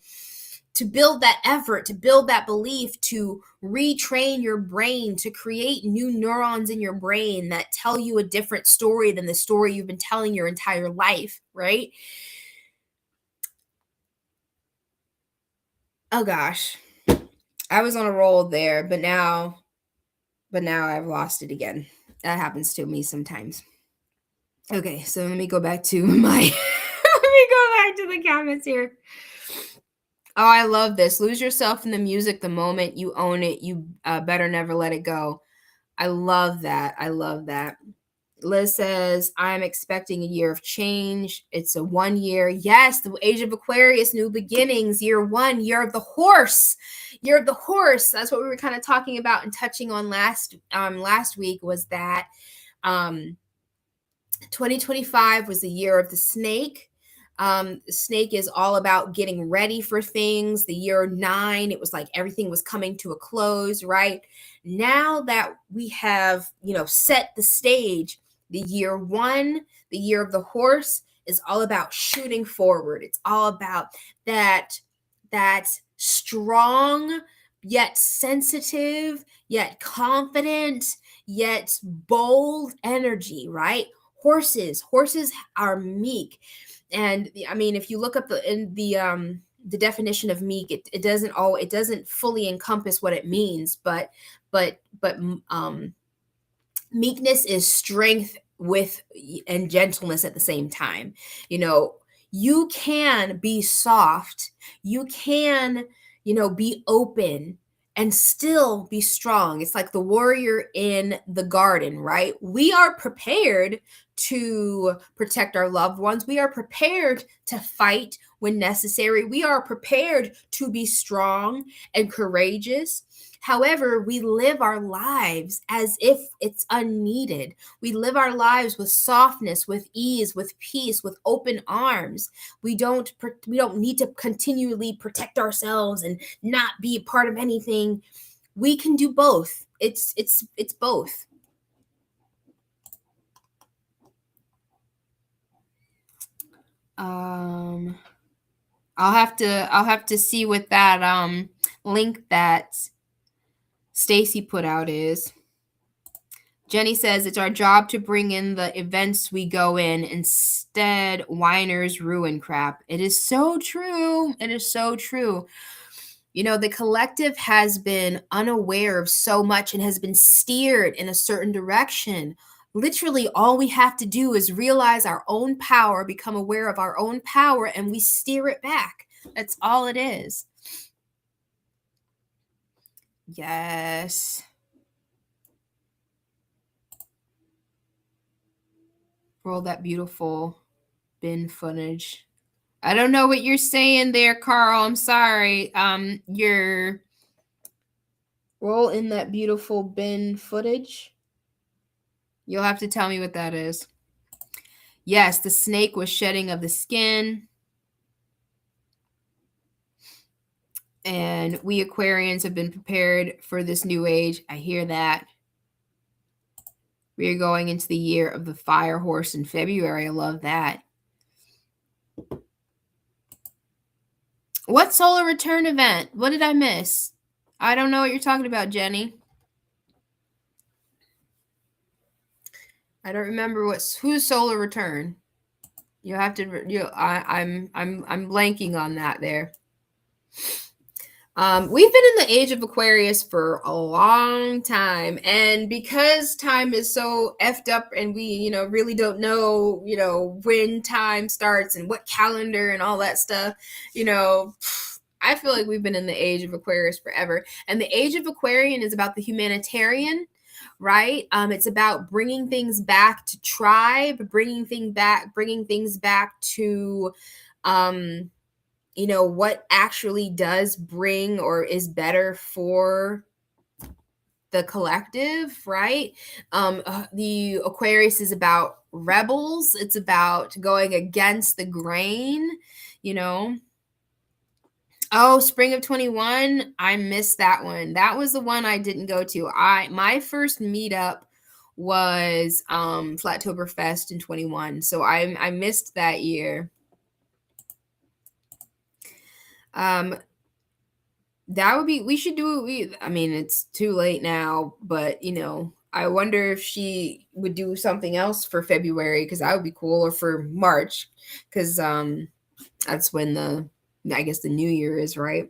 to build that effort, to build that belief, to retrain your brain, to create new neurons in your brain that tell you a different story than the story you've been telling your entire life, right? Oh gosh, I was on a roll there, but now I've lost it again. That happens to me sometimes. Okay, so let me go back to my let me go back to the comments here. Oh, I love this. Lose yourself in the music the moment you own it. You better never let it go. I love that. I love that. Liz says, I'm expecting a year of change. It's a 1 year. Yes, the age of Aquarius, new beginnings, year one, year of the horse. Year of the horse. That's what we were kind of talking about and touching on last week, was that 2025 was the year of the snake. The snake is all about getting ready for things. The year 9, it was like everything was coming to a close, right? Now that we have, set the stage, the year 1, the year of the horse, is all about shooting forward. It's all about that strong, yet sensitive, yet confident, yet bold energy, right? Horses are meek. And I mean, if you look up the definition of meek, it doesn't fully encompass what it means, but meekness is strength and gentleness at the same time. You can be soft, you can, be open and still be strong. It's like the warrior in the garden, right? We are prepared to protect our loved ones. We are prepared to fight when necessary. We are prepared to be strong and courageous. However, we live our lives as if it's unneeded. We live our lives with softness, with ease, with peace, with open arms. We don't need to continually protect ourselves and not be a part of anything. We can do both. It's both. I'll have to see what that link that Stacy put out is. Jenny says it's our job to bring in the events we go in. Instead, whiners ruin crap. It is so true. It is so true. The collective has been unaware of so much and has been steered in a certain direction. Literally, all we have to do is realize our own power, become aware of our own power, and we steer it back. That's all it is. Yes. Roll that beautiful bin footage. I don't know what you're saying there, Carl. I'm sorry. You're roll in that beautiful bin footage. You'll have to tell me what that is. Yes, the snake was shedding of the skin. And we Aquarians have been prepared for this new age. I hear that. We are going into the year of the fire horse in February. I love that. What solar return event? What did I miss? I don't know what you're talking about, Jenny. I don't remember whose solar return. You'll have to. I'm blanking on that there. We've been in the age of Aquarius for a long time, and because time is so effed up, and we, really don't know, when time starts and what calendar and all that stuff, I feel like we've been in the age of Aquarius forever. And the age of Aquarian is about the humanitarian, right? It's about bringing things back to tribe, bringing things back to, what actually does bring or is better for the collective, right? The Aquarius is about rebels. It's about going against the grain, Oh, spring of 21. I missed that one. That was the one I didn't go to. My first meetup was Flattoberfest in 21. So I missed that year. That would be, we should do it. I mean, it's too late now, but I wonder if she would do something else for February, because that would be cool, or for March, because that's when I guess the new year is, right?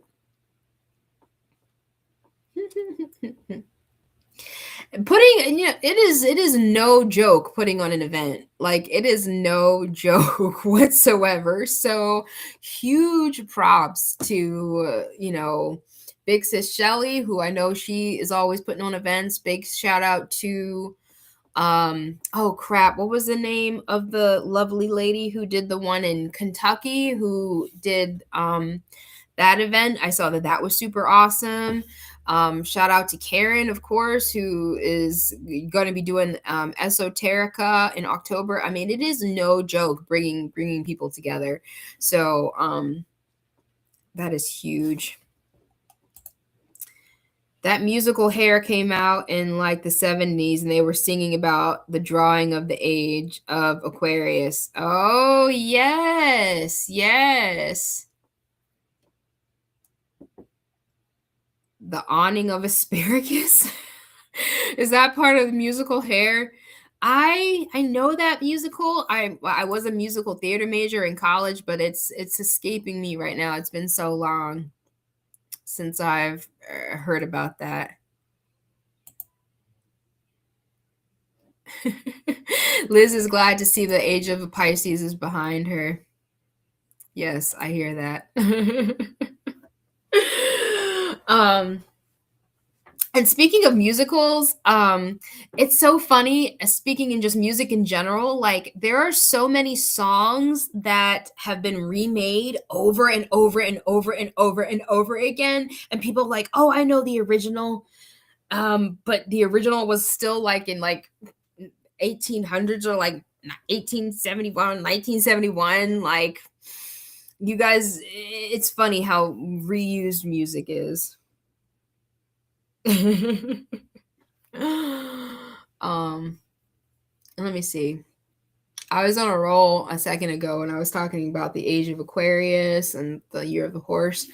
It is no joke putting on an event. Like, it is no joke whatsoever. So huge props to, Big Sis Shelly, who I know she is always putting on events. Big shout out to, oh crap, what was the name of the lovely lady who did the one in Kentucky, who did that event? I saw that was super awesome. Shout out to Karen, of course, who is going to be doing Esoterica in October. I mean, it is no joke bringing people together. So that is huge. That musical Hair came out in like the 70s, and they were singing about the drawing of the age of Aquarius. Oh, yes, yes. The awning of asparagus. Is that part of the musical Hair? I know that musical. I was a musical theater major in college, but it's escaping me right now. It's been so long since I've heard about that. Liz is glad to see the age of Pisces is behind her. Yes, I hear that. And speaking of musicals, it's so funny, speaking in just music in general, like there are so many songs that have been remade over and over and over and over and over again. And people are like, oh, I know the original. But the original was still like in like 1800s or like 1871, 1971. Like, you guys, it's funny how reused music is. Let me see. I was on a roll a second ago and I was talking about the age of Aquarius and the year of the horse.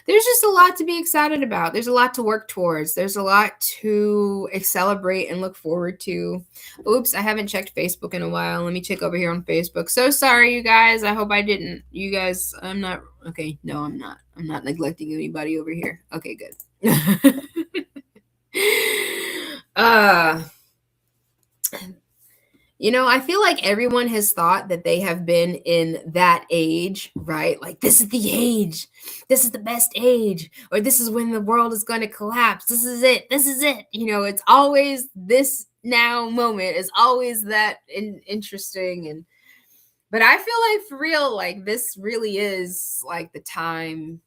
There's just a lot to be excited about. There's a lot to work towards. There's a lot to celebrate and look forward to. Oops, I haven't checked Facebook in a while. Let me check over here on Facebook. So sorry, you guys. I hope I didn't. You guys, I'm not. Okay, no, I'm not. I'm not neglecting anybody over here. Okay, good. I feel like everyone has thought that they have been in that age, right? Like, this is the age. This is the best age. Or this is when the world is going to collapse. This is it. This is it. It's always this now moment is always that interesting. But I feel like for real, like this really is like the time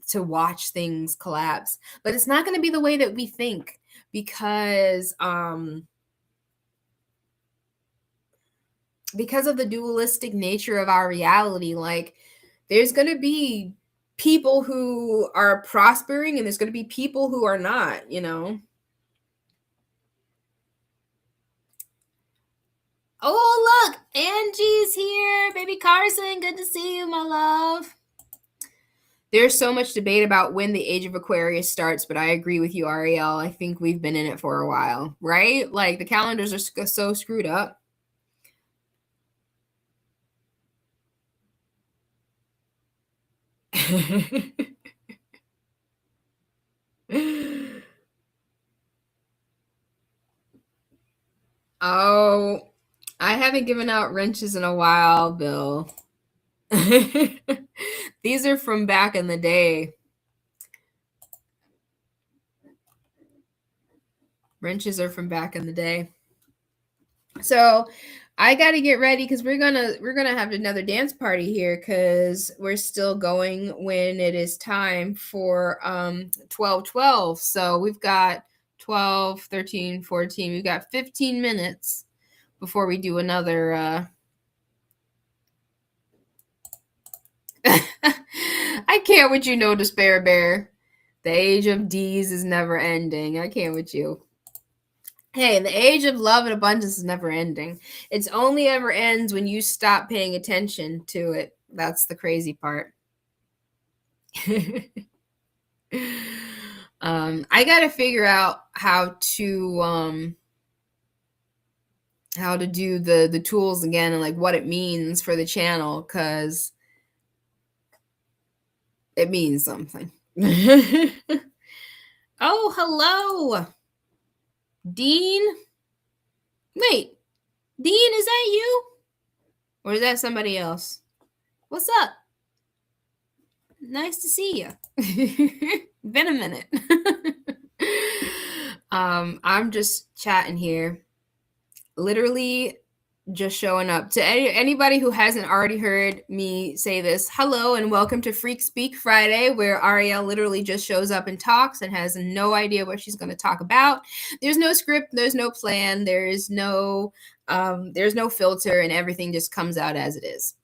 to watch things collapse. But it's not going to be the way that we think, because of the dualistic nature of our reality. Like there's going to be people who are prospering and there's going to be people who are not, you know. Oh, look, Angie's here. Baby Carson, good to see you, my love. There's so much debate about when the age of Aquarius starts, but I agree with you, Ariel. I think we've been in it for a while, right? Like the calendars are so screwed up. Oh, I haven't given out wrenches in a while, Bill. These are from back in the day. Wrenches are from back in the day. So I got to get ready because we're gonna have another dance party here because we're still going when it is time for 12:12. So we've got 12, 13, 14. We've got 15 minutes before we do another. I can't with you, no despair bear. The age of D's is never ending. I can't with you. Hey, the age of love and abundance is never ending. It's only ever ends when you stop paying attention to it. That's the crazy part. I got to figure out how to do the tools again and like what it means for the channel, because it means something. Oh, hello, Dean. Wait, Dean, is that you? Or is that somebody else? What's up? Nice to see you. Been a minute. I'm just chatting here. Literally just showing up. To anybody who hasn't already heard me say this, hello and welcome to Freak Speak Friday, where Ariel literally just shows up and talks and has no idea what she's going to talk about. There's no script, there's no plan, there's no filter, and everything just comes out as it is.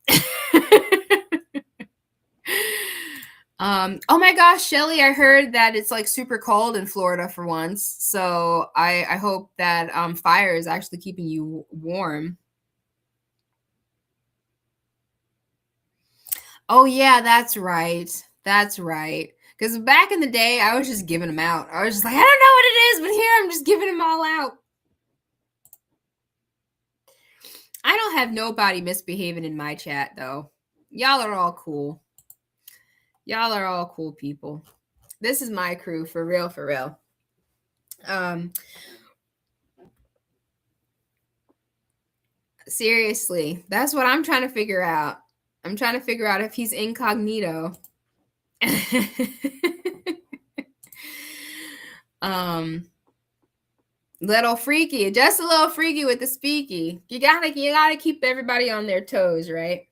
Oh my gosh, Shelly, I heard that it's like super cold in Florida for once. So I hope that fire is actually keeping you warm. Oh yeah, that's right. That's right. Because back in the day, I was just giving them out. I was just like, I don't know what it is, but here I'm just giving them all out. I don't have nobody misbehaving in my chat, though. Y'all are all cool. Y'all are all cool people. This is my crew, for real, for real. Seriously, that's what I'm trying to figure out. I'm trying to figure out if he's incognito. Little freaky, just a little freaky with the speaky. You gotta keep everybody on their toes, right?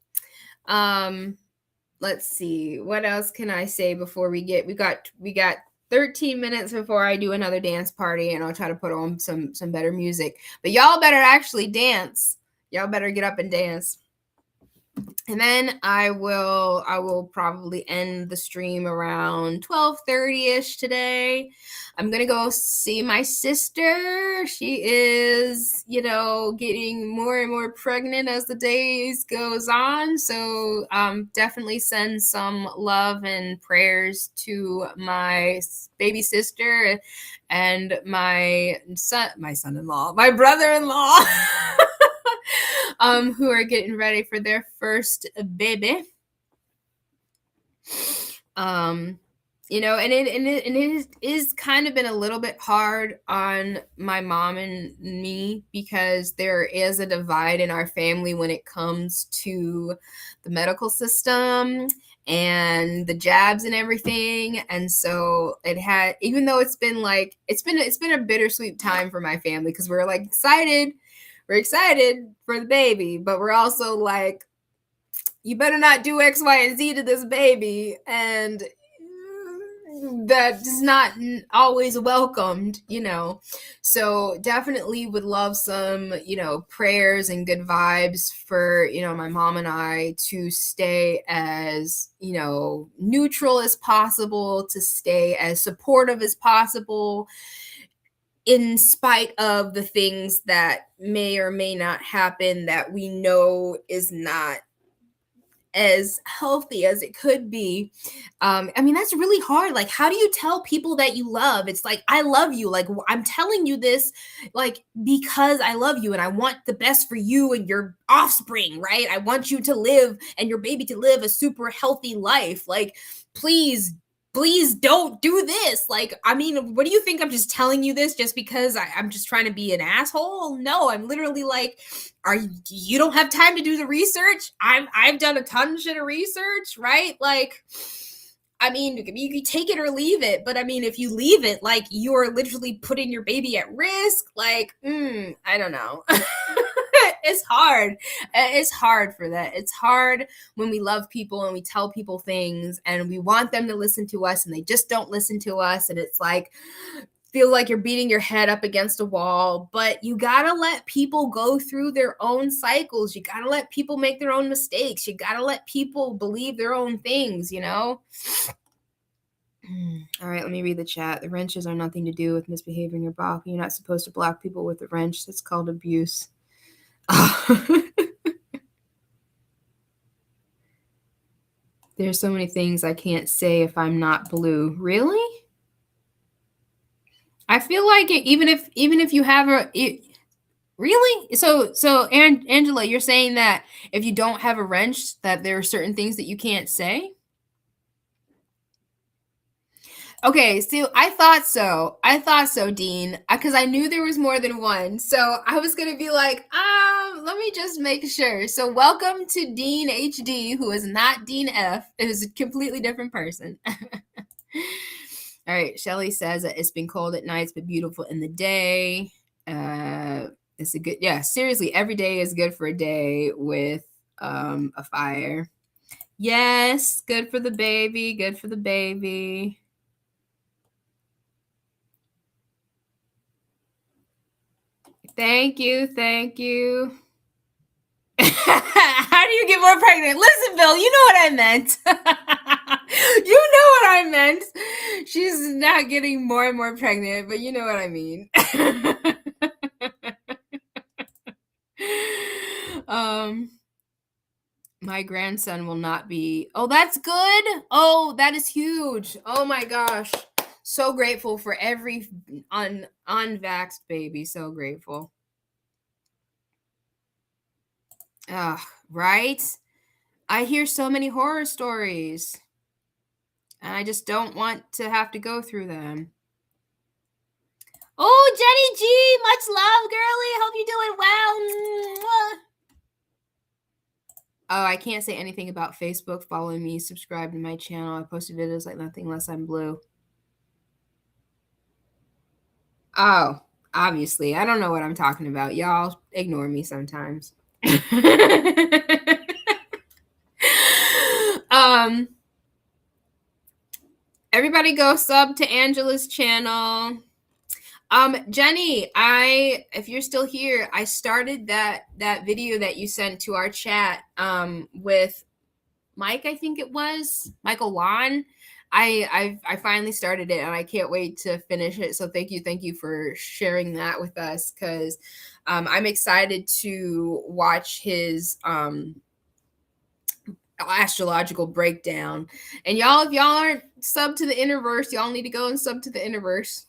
Let's see, what else can I say before we got 13 minutes before I do another dance party, and I'll try to put on some better music. But y'all better actually dance. Y'all better get up and dance. And then I will probably end the stream around 12:30ish today. I'm going to go see my sister. She is, getting more and more pregnant as the days goes on. So definitely send some love and prayers to my baby sister and my son-in-law, my brother-in-law. Who are getting ready for their first baby. And it is kind of been a little bit hard on my mom and me, because there is a divide in our family when it comes to the medical system and the jabs and everything. And so it had, even though it's been a bittersweet time for my family, because we're like excited. We're excited for the baby, but we're also like, you better not do X, Y, and Z to this baby. And that is not always welcomed, So definitely would love some, prayers and good vibes for, my mom and I to stay as, neutral as possible, to stay as supportive as possible, in spite of the things that may or may not happen that we know is not as healthy as it could be. That's really hard. Like, how do you tell people that you love? It's like, I love you. Like, I'm telling you this, like, because I love you and I want the best for you and your offspring, right? I want you to live and your baby to live a super healthy life. Like, please don't do this. Like, what do you think? I'm just telling you this just because I'm just trying to be an asshole? No, I'm literally like, you don't have time to do the research? I've done a ton of research, right? Like, you can take it or leave it, but if you leave it, like, you're literally putting your baby at risk. Like, I don't know. It's hard. It's hard for that. It's hard when we love people and we tell people things and we want them to listen to us and they just don't listen to us. And it's like, feel like you're beating your head up against a wall, but you gotta let people go through their own cycles. You gotta let people make their own mistakes. You gotta let people believe their own things, All right, let me read the chat. The wrenches are nothing to do with misbehaving or balking. You're not supposed to block people with a wrench. That's called abuse. There's so many things I can't say if I'm not blue. Really? I feel like even if you have really? So Angela, you're saying that if you don't have a wrench, that there are certain things that you can't say? Okay, so I thought so, Dean, because I knew there was more than one. So I was going to be like, let me just make sure. So welcome to Dean HD, who is not Dean F. It is a completely different person. All right, Shelly says that it's been cold at nights, but beautiful in the day. It's a good, seriously, every day is good for a day with a fire. Yes, good for the baby, good for the baby. Thank you. How do you get more pregnant? Listen, Bill, you know what I meant. You know what I meant. She's not getting more and more pregnant, but you know what I mean. My grandson will not be. Oh, that's good. Oh, that is huge. Oh my gosh. So grateful for every unvaxxed baby. So grateful. Right? I hear so many horror stories. And I just don't want to have to go through them. Oh, Jenny G, much love, girlie. Hope you're doing well. Oh, I can't say anything about Facebook. Follow me, subscribe to my channel. I posted videos like nothing unless I'm blue. Oh, obviously. I don't know what I'm talking about. Y'all ignore me sometimes. Everybody go sub to Angela's channel. Jenny, if you're still here, I started that video that you sent to our chat with Mike, I think it was Michael Wan. I finally started it and I can't wait to finish it. So thank you for sharing that with us, because I'm excited to watch his astrological breakdown. And y'all, if y'all aren't sub to the Interverse, y'all need to go and sub to the Interverse.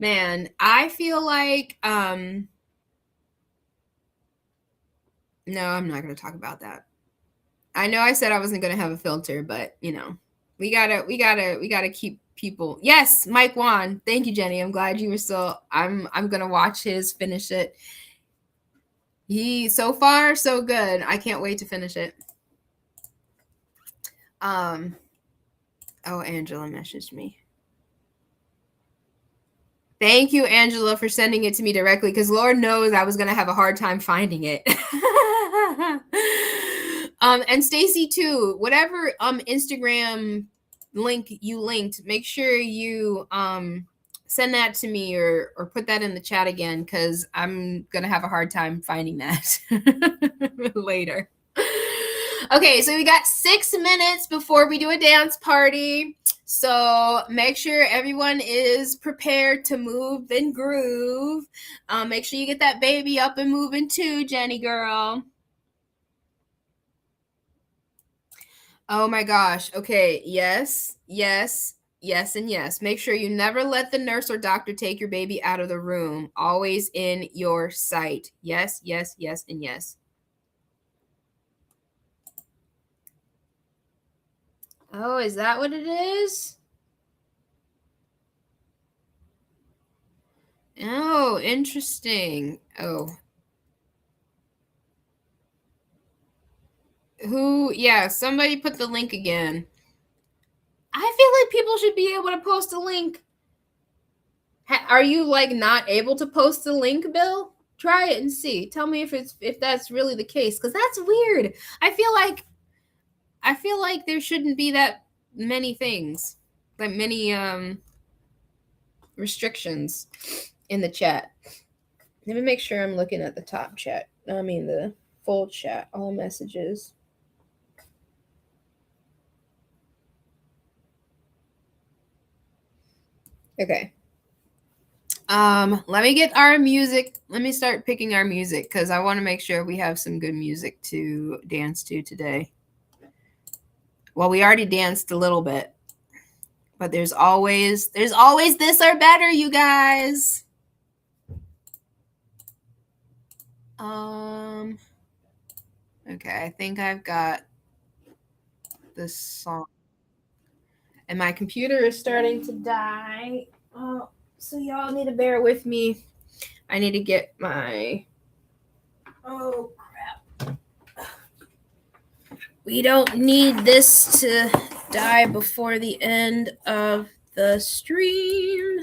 Man, I feel like no, I'm not going to talk about that. I know I said I wasn't going to have a filter, but we gotta keep people. Yes, Mike Wan. Thank you, Jenny. I'm glad you were still. I'm going to watch his, finish it. So far so good. I can't wait to finish it. Oh, Angela messaged me. Thank you, Angela, for sending it to me directly, because Lord knows I was going to have a hard time finding it. And Stacy too, whatever Instagram link you linked, make sure you send that to me or put that in the chat again, because I'm going to have a hard time finding that later. Okay, so we got 6 minutes before we do a dance party. So make sure everyone is prepared to move and groove. Make sure you get that baby up and moving too, Jenny girl. Oh my gosh. Okay. Yes, yes, yes, and yes. Make sure you never let the nurse or doctor take your baby out of the room. Always in your sight. Yes, yes, yes, and yes. Oh, is that what it is? Oh, interesting. Oh. Yeah, somebody put the link again. I feel like people should be able to post a link. Are you like not able to post the link, Bill? Try it and see. Tell me if that's really the case, because that's weird. I feel like there shouldn't be that many things, like many restrictions in the chat. Let me make sure I'm looking at the top chat. I mean the full chat, all messages. Okay. Let me get our music. Let me start picking our music, because I want to make sure we have some good music to dance to today. Well, we already danced a little bit, but there's always this or better, you guys. Okay, I think I've got this song. And my computer is starting to die. Oh, so y'all need to bear with me. I need to get my... Oh, crap. We don't need this to die before the end of the stream.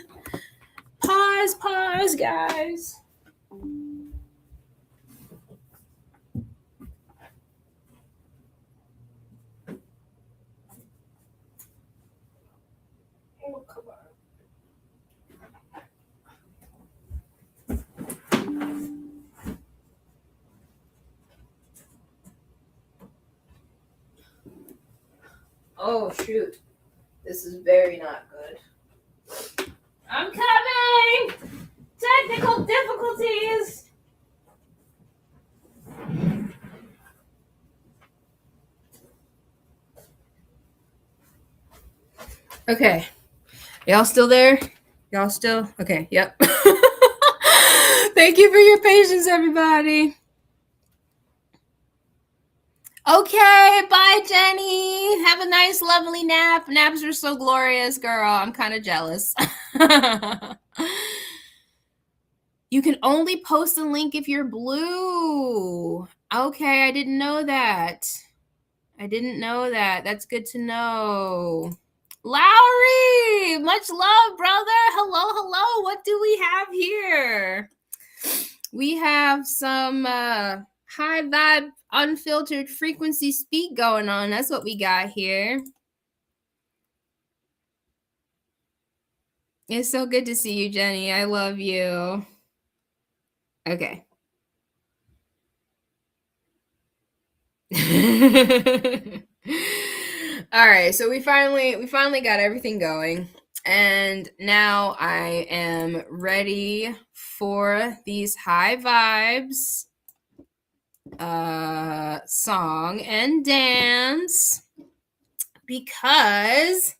Pause, guys. Oh, come on. Oh, shoot. This is very not good. I'm coming! Technical difficulties! Okay. Y'all still there? Y'all still? Okay, yep. Thank you for your patience, everybody. Okay, bye, Jenny. Have a nice, lovely nap. Naps are so glorious, girl. I'm kind of jealous. You can only post a link if you're blue. Okay, I didn't know that. That's good to know. Lowry, much love, brother. Hello. What do we have here? We have some high vibe, unfiltered frequency speak going on. That's what we got here. It's so good to see you, Jenny. I love you. Okay. All right, so we finally got everything going, and now I am ready for these high vibes song and dance, because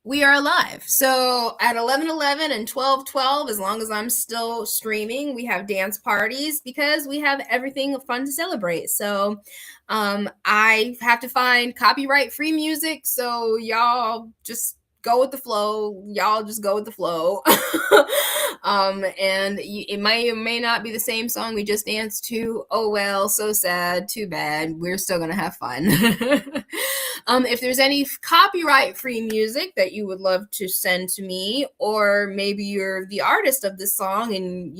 we are live. So at 11:11 and 12:12, as long as I'm still streaming, we have dance parties, because we have everything fun to celebrate. So I have to find copyright free music, so y'all just go with the flow. Y'all just go with the flow. And it may or may not be the same song we just danced to. Oh well, so sad, too bad. We're still gonna have fun. If there's any copyright-free music that you would love to send to me, or maybe you're the artist of this song and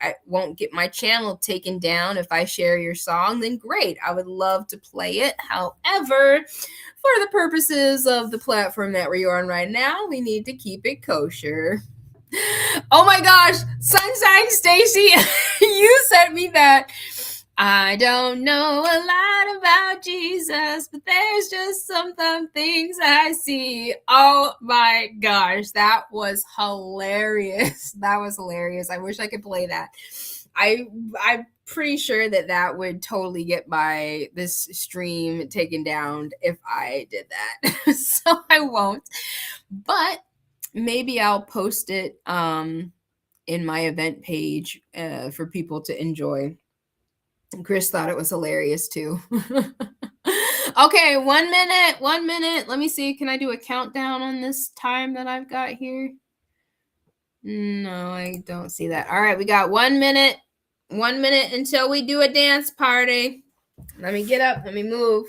I won't get my channel taken down if I share your song, then great. I would love to play it. However, for the purposes of the platform that we're on right now, we need to keep it kosher. Oh my gosh, Sunshine Stacy, you sent me that. I don't know a lot about Jesus, but there's just some things I see. Oh my gosh, that was hilarious. That was hilarious. I wish I could play that. I'm pretty sure that would totally get this stream taken down if I did that. So I won't. But maybe I'll post it in my event page for people to enjoy. Chris thought it was hilarious too. Okay, 1 minute. Let me see. Can I do a countdown on this time that I've got here? No, I don't see that. All right, we got 1 minute. 1 minute until we do a dance party. Let me get up. Let me move.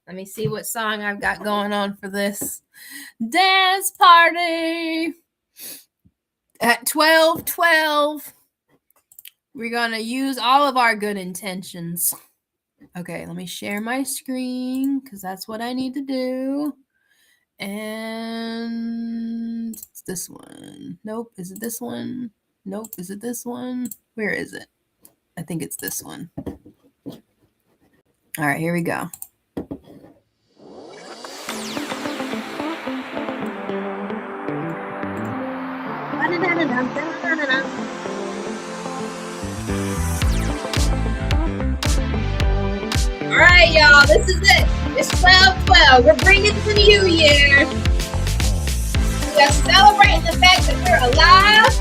Let me see what song I've got going on for this dance party. At 12:12. We're going to use all of our good intentions. Okay, let me share my screen because that's what I need to do. And it's this one. Nope. Is it this one? Nope. Is it this one? Where is it? I think it's this one. All right, here we go. All right, y'all, this is it. It's 12:12. We're bringing the new year. We are celebrating the fact that we're alive.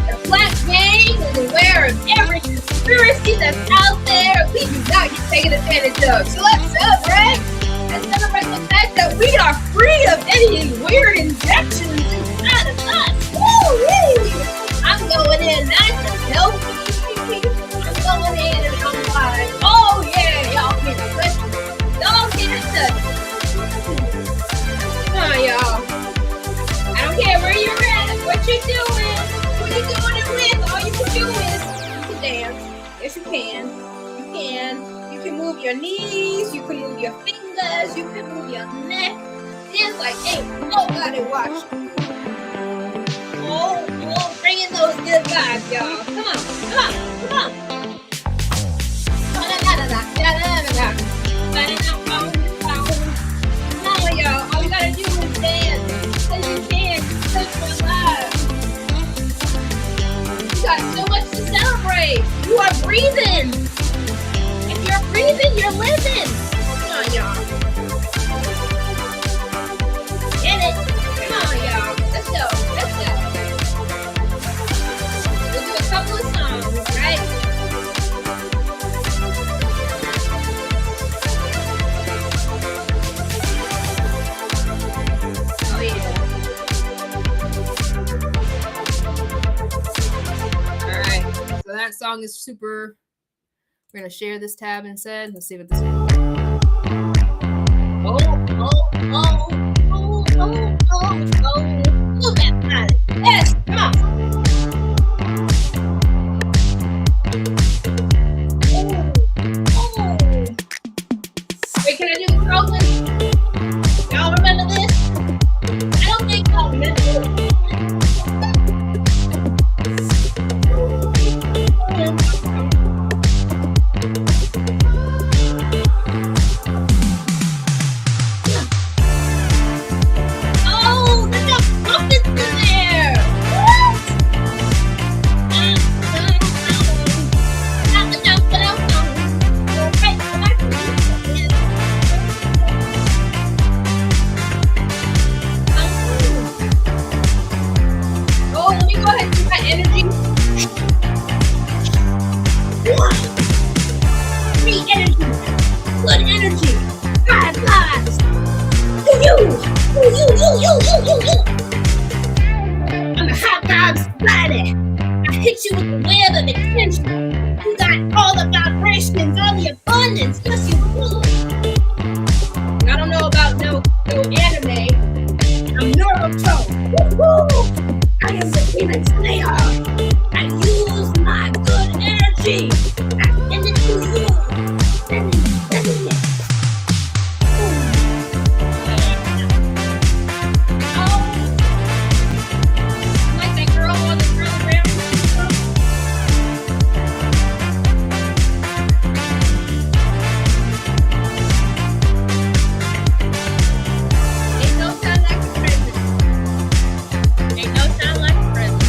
The Black Gang is aware of every conspiracy that's out there. We do not get taken advantage of. So let's celebrate and celebrate the fact that we are free of any weird injections inside of us. Woo-wee! I'm going in nice and healthy. I'm going in and I'm like, oh yeah, y'all get touched. Y'all get touched. Come on, y'all. I don't care where you're at, what you're doing, who you're doing it with. All you can do is you can dance. Yes, you can. You can. You can move your knees. You can move your fingers. You can move your neck. Dance like ain't nobody watching. Oh, bringing those good vibes, y'all. Come on. Come on, y'all. All you gotta do is dance. Because you can. Because you're alive. You got so much to celebrate. You are breathing. If you're breathing, you're living. Come on, y'all. Get it. Come on, y'all. Let's go. We'll do a couple of songs, right? Oh, yeah. All right. So that song is super. We're going to share this tab instead. Let's see what this is. Oh. Look at that. Yes, come on. Wait, can I do the rolling? Y'all remember this? I don't think y'all remember this. Oh, there's a puppet in there. I'm a hot vibes Friday. I hit you with the web of attention. You got all the vibrations, all the abundance. Yes, you do. I don't know about no anime. I'm Naruto. Woo-hoo! I am the demon slayer. I use my good energy. I send it to you. Send it. Like that girl on the ground. Ain't no time like the present. Ain't no time like the present.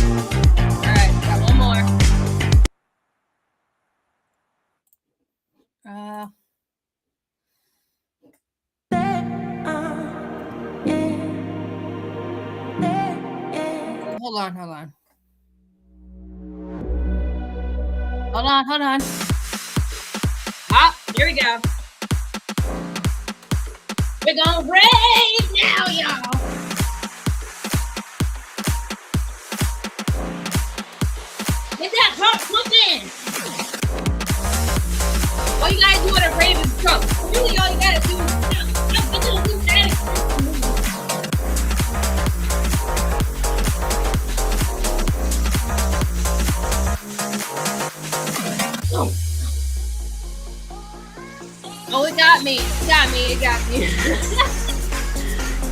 All right, got one more. Hold on. Hold on. Ah, here we go. We're gonna rave now, y'all. Get that heart pumping. All you gotta do at a rave is jump. Really, all you gotta do is jump. Oh, it got me. It got me.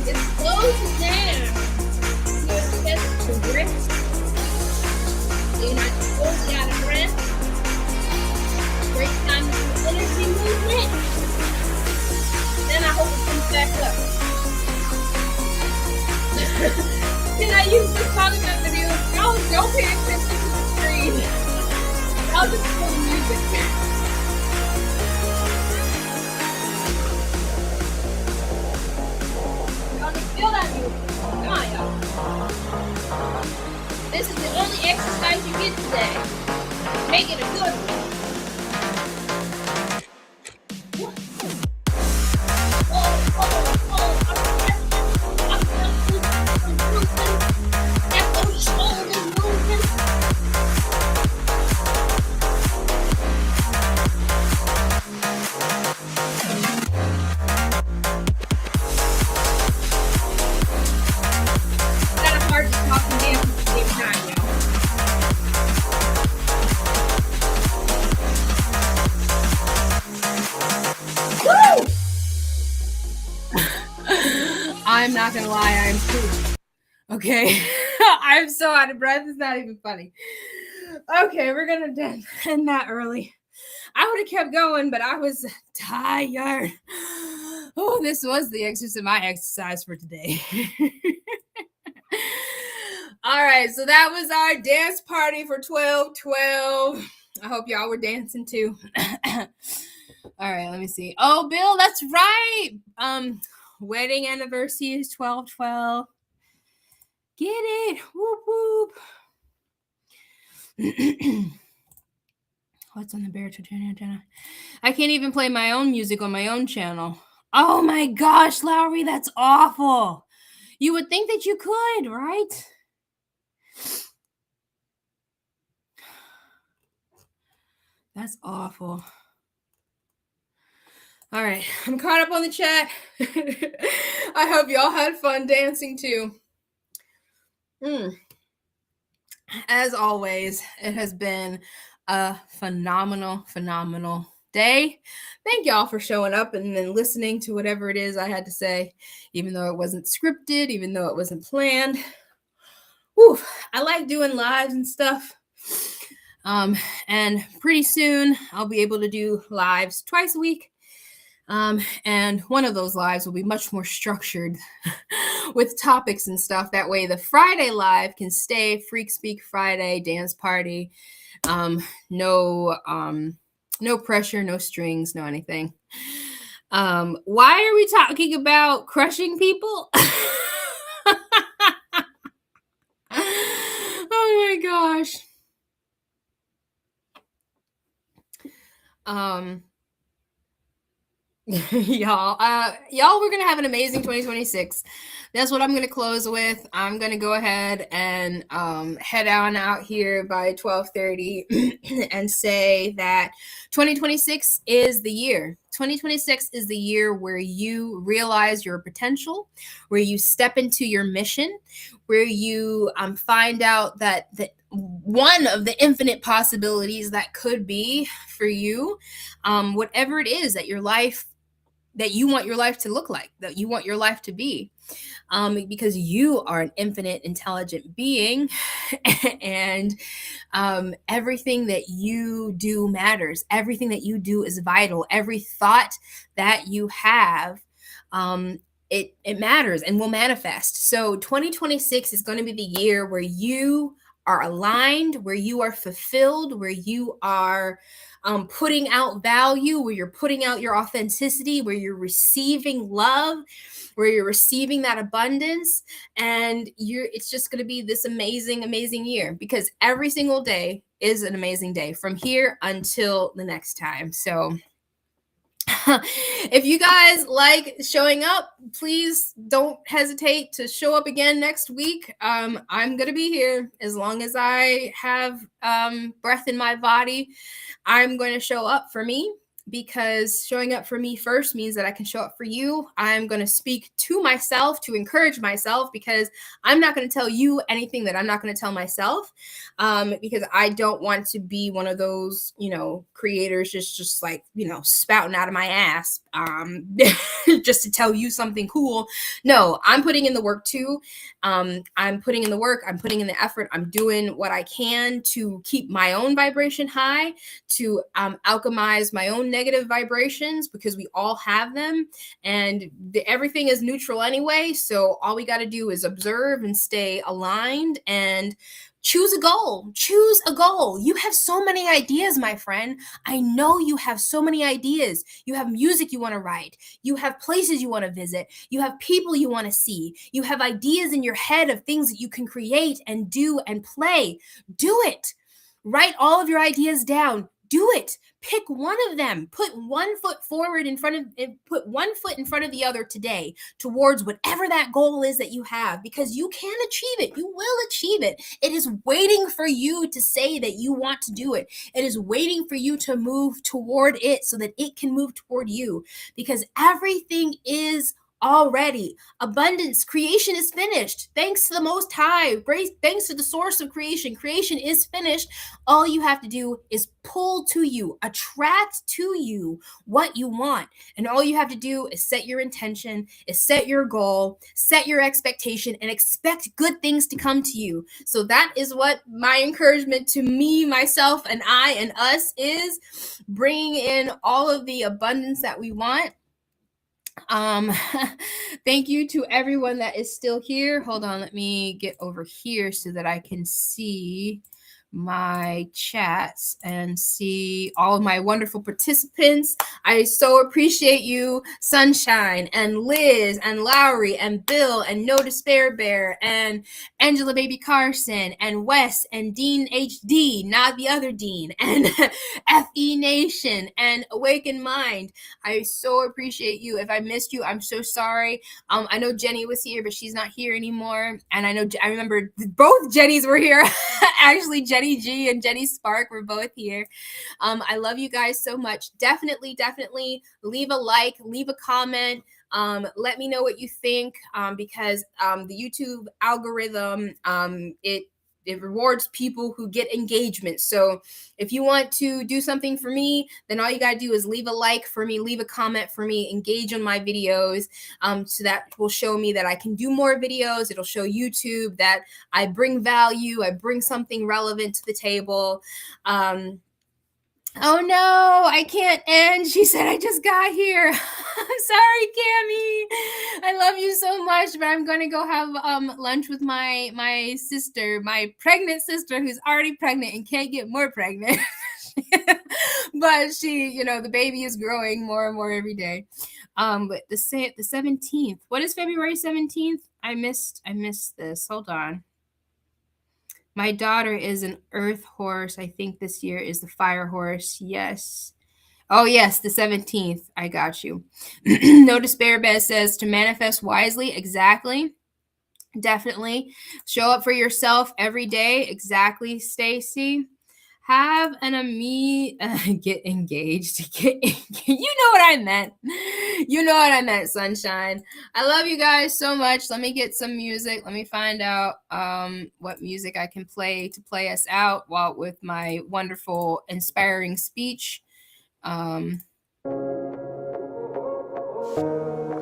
It slows you down. You're supposed to rest. You're not supposed to get out of breath. Great time to do energy movement. Then I hope it comes back up. Can I use this polygon video? Don't pay attention to the screen. I'll just play the music. Feel that music. Come on, y'all. This is the only exercise you get today. Make it a good one. I'm not gonna lie, I'm pooped. Okay. I'm so out of breath, it's not even funny. Okay, we're gonna end that early. I would have kept going, but I was tired. Oh, this was the exercise, my exercise for today. All right, so that was our dance party for 12/12. I hope y'all were dancing too. All right, let me see. Oh, Bill, that's right. Wedding anniversary is 12/12. Get it. Whoop whoop. What's on the Bear channel? I can't even play my own music on my own channel. Oh my gosh, Lowry, that's awful. You would think that you could, right? That's awful. All right, I'm caught up on the chat. I hope y'all had fun dancing too. As always, it has been a phenomenal day. Thank y'all for showing up and then listening to whatever it is I had to say, even though it wasn't scripted, even though it wasn't planned. Whew, I like doing lives and stuff. And pretty soon I'll be able to do lives twice a week. And one of those lives will be much more structured with topics and stuff. That way the Friday live can stay Freak Speak Friday dance party. No pressure, no strings, no anything. Why are we talking about crushing people? Oh my gosh. Y'all, we're gonna have an amazing 2026. That's what I'm gonna close with. I'm gonna go ahead and head on out here by 12:30 and say that 2026 is the year. 2026 is the year where you realize your potential, where you step into your mission, where you find out that one of the infinite possibilities that could be for you, whatever it is that your life that you want your life to look like, that you want your life to be, because you are an infinite intelligent being, and everything that you do matters. Everything that you do is vital. Every thought that you have, it matters and will manifest. So 2026 is going to be the year where you are aligned, where you are fulfilled, where you are putting out value, where you're putting out your authenticity, where you're receiving love, where you're receiving that abundance, and it's just going to be this amazing year, because every single day is an amazing day from here until the next time. So if you guys like showing up, please don't hesitate to show up again next week. I'm gonna be here as long as I have breath in my body. I'm going to show up for me, because showing up for me first means that I can show up for you. I'm going to speak to myself to encourage myself, because I'm not going to tell you anything that I'm not going to tell myself, because I don't want to be one of those, creators just like, spouting out of my ass just to tell you something cool. No, I'm putting in the work too. I'm putting in the work. I'm putting in the effort. I'm doing what I can to keep my own vibration high, to alchemize my own negative vibrations, because we all have them, and everything is neutral anyway. So all we got to do is observe and stay aligned and choose a goal. Choose a goal. You have so many ideas, my friend. I know you have so many ideas. You have music you want to write. You have places you want to visit. You have people you want to see. You have ideas in your head of things that you can create and do and play. Do it. Write all of your ideas down. Do it. Pick one of them. Put one foot forward put one foot in front of the other today towards whatever that goal is that you have, because you can achieve it. You will achieve it. It is waiting for you to say that you want to do it. It is waiting for you to move toward it so that it can move toward you, because everything is already abundance. Creation is finished. Thanks to the Most High. Thanks to the source of creation. Creation is finished. All you have to do is pull to you, attract to you what you want. And all you have to do is set your intention, is set your goal, set your expectation, and expect good things to come to you. So that is what my encouragement to me, myself, and I, and us is: bringing in all of the abundance that we want. Thank you to everyone that is still here. Hold on, let me get over here so that I can see my chats and see all of my wonderful participants. I so appreciate you, Sunshine and Liz and Lowry and Bill and No Despair Bear and Angela Baby Carson and Wes and Dean HD, not the other Dean, and FE Nation and Awaken Mind. I so appreciate you. If I missed you, I'm so sorry. I know Jenny was here, but she's not here anymore. And I remember both Jennys were here. Actually, Jenny G and Jenny Spark were both here. I love you guys so much. Definitely leave a like, leave a comment. Let me know what you think, because the YouTube algorithm, it rewards people who get engagement. So if you want to do something for me, then all you got to do is leave a like for me, leave a comment for me, engage on my videos. So that will show me that I can do more videos. It'll show YouTube that I bring value, I bring something relevant to the table. Oh no, I can't end. She said, I just got here. I'm sorry, Cammie. I love you so much, but I'm going to go have lunch with my sister, my pregnant sister, who's already pregnant and can't get more pregnant. But she, the baby is growing more and more every day. But the 17th, what is February 17th? I missed this. Hold on. My daughter is an earth horse. I think this year is the fire horse. Yes. Oh, yes, the 17th. I got you. No Despair Bez says to manifest wisely. Exactly. Definitely. Show up for yourself every day. Exactly, Stacy. Have an get engaged. You know what I meant. You know what I meant, sunshine. I love you guys so much. Let me get some music. Let me find out what music I can play to play us out while with my wonderful inspiring speech.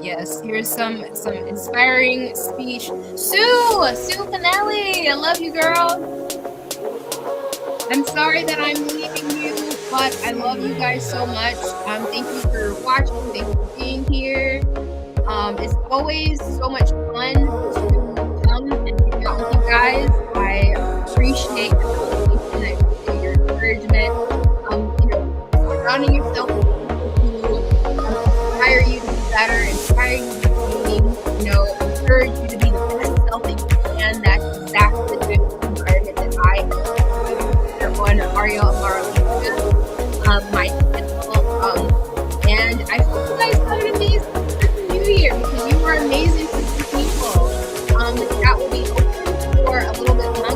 Yes, here's some inspiring speech. Sue Finelli, I love you, girl. I'm sorry that I'm leaving you, but I love you guys so much. Thank you for watching. Thank you for being here. It's always so much fun to come and hang out with you guys. I appreciate your conversation. I appreciate your encouragement. Surrounding yourself with people who inspire you to be better, inspire you to be, encourage you to be the best self that you can. That's exactly the type of environment that I am on Ariel Amaro, my channel. And I hope you guys have an amazing New Year because you are amazing people. The chat will be open for a little bit longer.